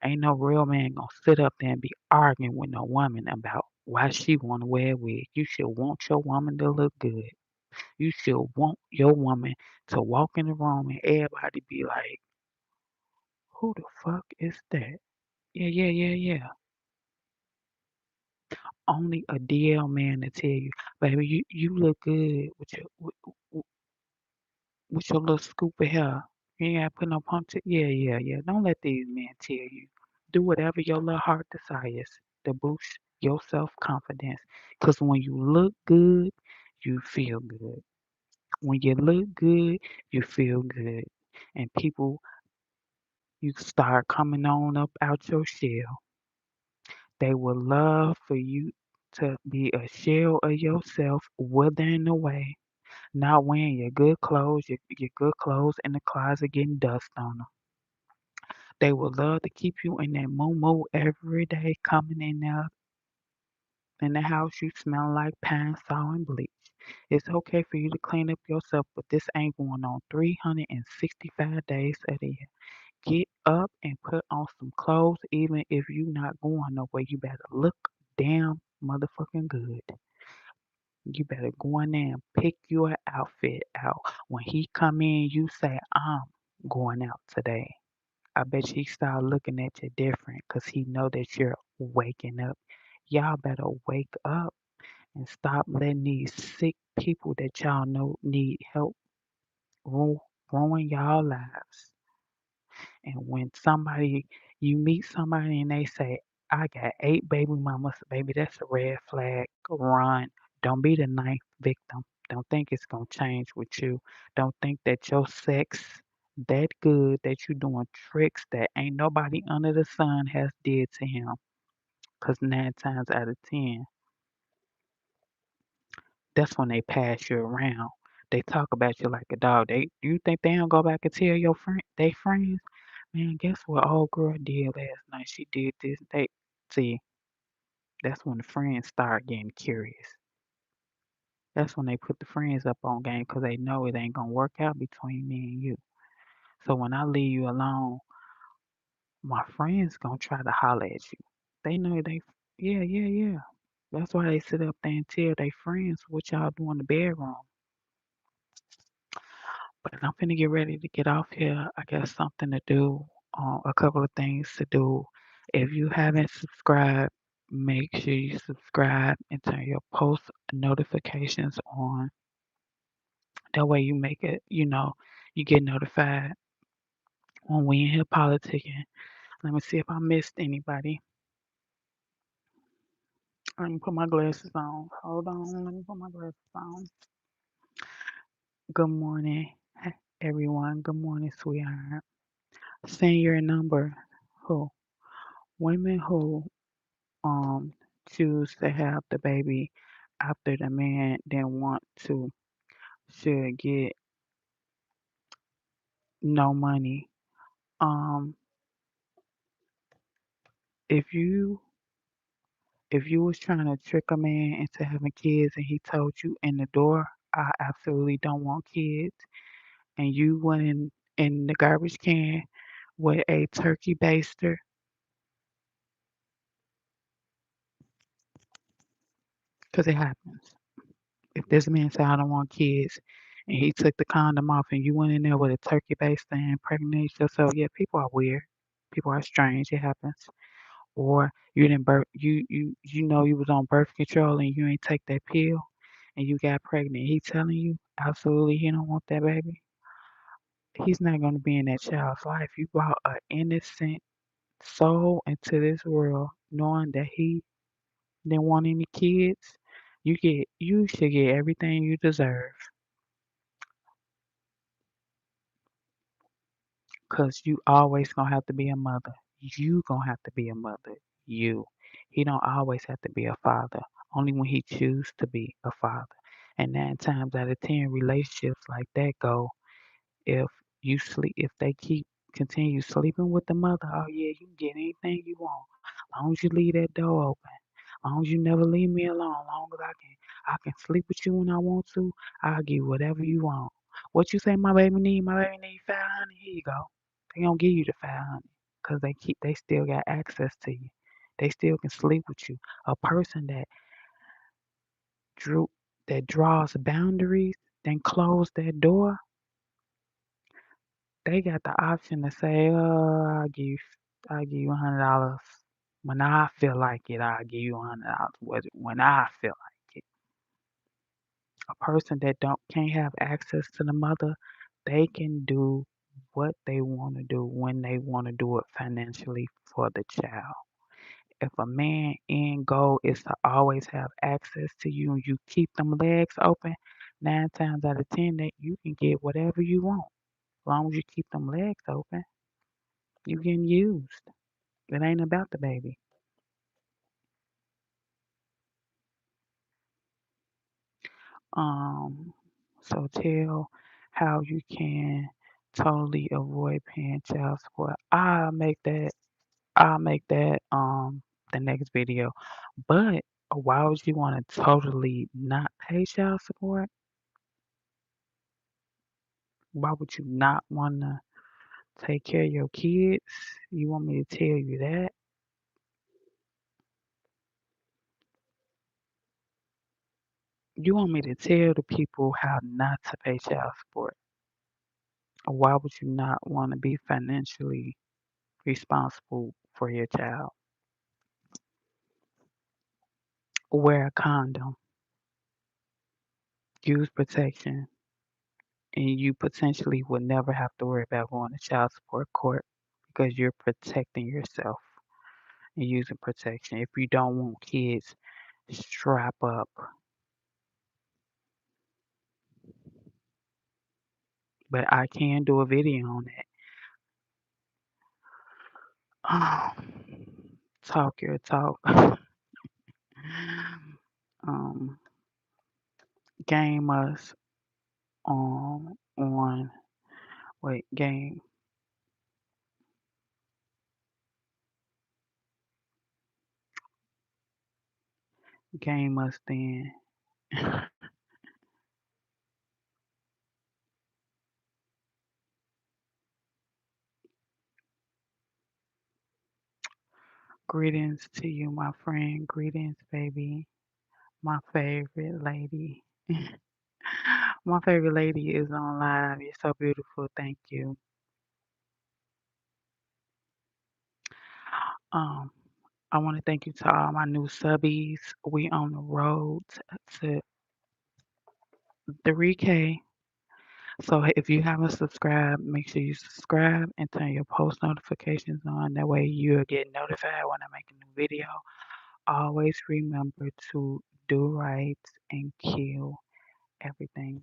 Ain't no real man gonna sit up there and be arguing with no woman about why she wanna wear a wig. You should want your woman to look good. You should want your woman to walk in the room and everybody be like, who the fuck is that? Yeah, yeah, yeah, yeah. Only a DL man to tell you, baby, you look good with your little scoop of hair. You ain't gotta put no puncture. Yeah, yeah, yeah. Don't let these men tell you. Do whatever your little heart desires to boost your self confidence. Cause when you look good, you feel good. When you look good, you feel good. And people, you start coming on up out your shell. They will love for you to be a shell of yourself, withering away, not wearing your good clothes in the closet getting dust on them. They would love to keep you in that moo every day, coming in there In the house, you smell like pine saw and bleach. It's okay for you to clean up yourself, but this ain't going on 365 days of the year. Get up and put on some clothes, even if you not going nowhere. You better look damn motherfucking good. You better go in there and pick your outfit out. When he come in, you say, I'm going out today. I bet he start looking at you different because he know that you're waking up. Y'all better wake up and stop letting these sick people that y'all know need help ruin y'all lives. And when you meet somebody and they say, I got 8 baby mamas, baby, that's a red flag. Run. Don't be the ninth victim. Don't think it's going to change with you. Don't think that your sex that good that you doing tricks that ain't nobody under the sun has did to him. Because 9 times out of 10, that's when they pass you around. They talk about you like a dog. You think they don't go back and tell they friends? Man, guess what old girl did last night? She did this. See, that's when the friends start getting curious. That's when they put the friends up on game because they know it ain't gonna work out between me and you. So when I leave you alone, my friends gonna try to holler at you. They know yeah, yeah, yeah. That's why they sit up there and tell their friends what y'all do in the bedroom. But I'm finna get ready to get off here. I got something to do, a couple of things to do. If you haven't subscribed, make sure you subscribe and turn your post notifications on. That way you make it, you get notified when we in here politicking. Let me see if I missed anybody. Let me put my glasses on. Hold on, let me put my glasses on. Good morning, everyone. Good morning, sweetheart. Send your number. Who? Women who um choose to have the baby after the man didn't want to should get no money. Um if you if you was trying to trick a man into having kids and he told you in the door, I absolutely don't want kids, and you went in the garbage can with a turkey baster, because it happens. If this man said I don't want kids and he took the condom off and you went in there with a turkey baster and impregnated yourself, yeah, people are weird. People are strange. It happens. Or you didn't birth you know you was on birth control and you ain't take that pill and you got pregnant. He telling you absolutely he don't want that baby. He's not gonna be in that child's life. You brought an innocent soul into this world knowing that he didn't want any kids. You should get everything you deserve. Cause you always gonna have to be a mother. You gonna have to be a mother. You. He don't always have to be a father. Only when he choose to be a father. And 9 times out of 10 relationships like that go if if they continue sleeping with the mother, oh yeah, you can get anything you want. As long as you leave that door open. As long as you never leave me alone. As long as I can sleep with you when I want to, I'll give you whatever you want. What you say my baby need? My baby need 500. Here you go. They gonna give you the 500 because they still got access to you. They still can sleep with you. A person drew that draws boundaries, then close that door, they got the option to say, I'll give you $100. When I feel like it, I'll give you $100. When I feel like it. A person that don't can't have access to the mother, they can do what they want to do when they want to do it financially for the child. If a man end goal is to always have access to you and you keep them legs open, 9 times out of 10 that you can get whatever you want. As long as you keep them legs open, you getting used. It ain't about the baby. Um, so tell how you can totally avoid paying child support. I'll make that the next video. But Why would you want to totally not pay child support? Why would you not want to take care of your kids? You want me to tell you that? You want me to tell the people how not to pay child support? Why would you not want to be financially responsible for your child? Wear a condom, use protection, and you potentially would never have to worry about going to child support court because you're protecting yourself and using protection. If you don't want kids, strap up. But I can do a video on that. Talk your talk. um, game us on wait game us then. Greetings to you, my friend. Greetings, baby. My favorite lady. My favorite lady is on live. You're so beautiful. Thank you. Um, I want to thank you to all my new subbies. We on the road to 3K. So if you haven't subscribed, make sure you subscribe and turn your post notifications on. That way you'll get notified when I make a new video. Always remember to do right and kill everything.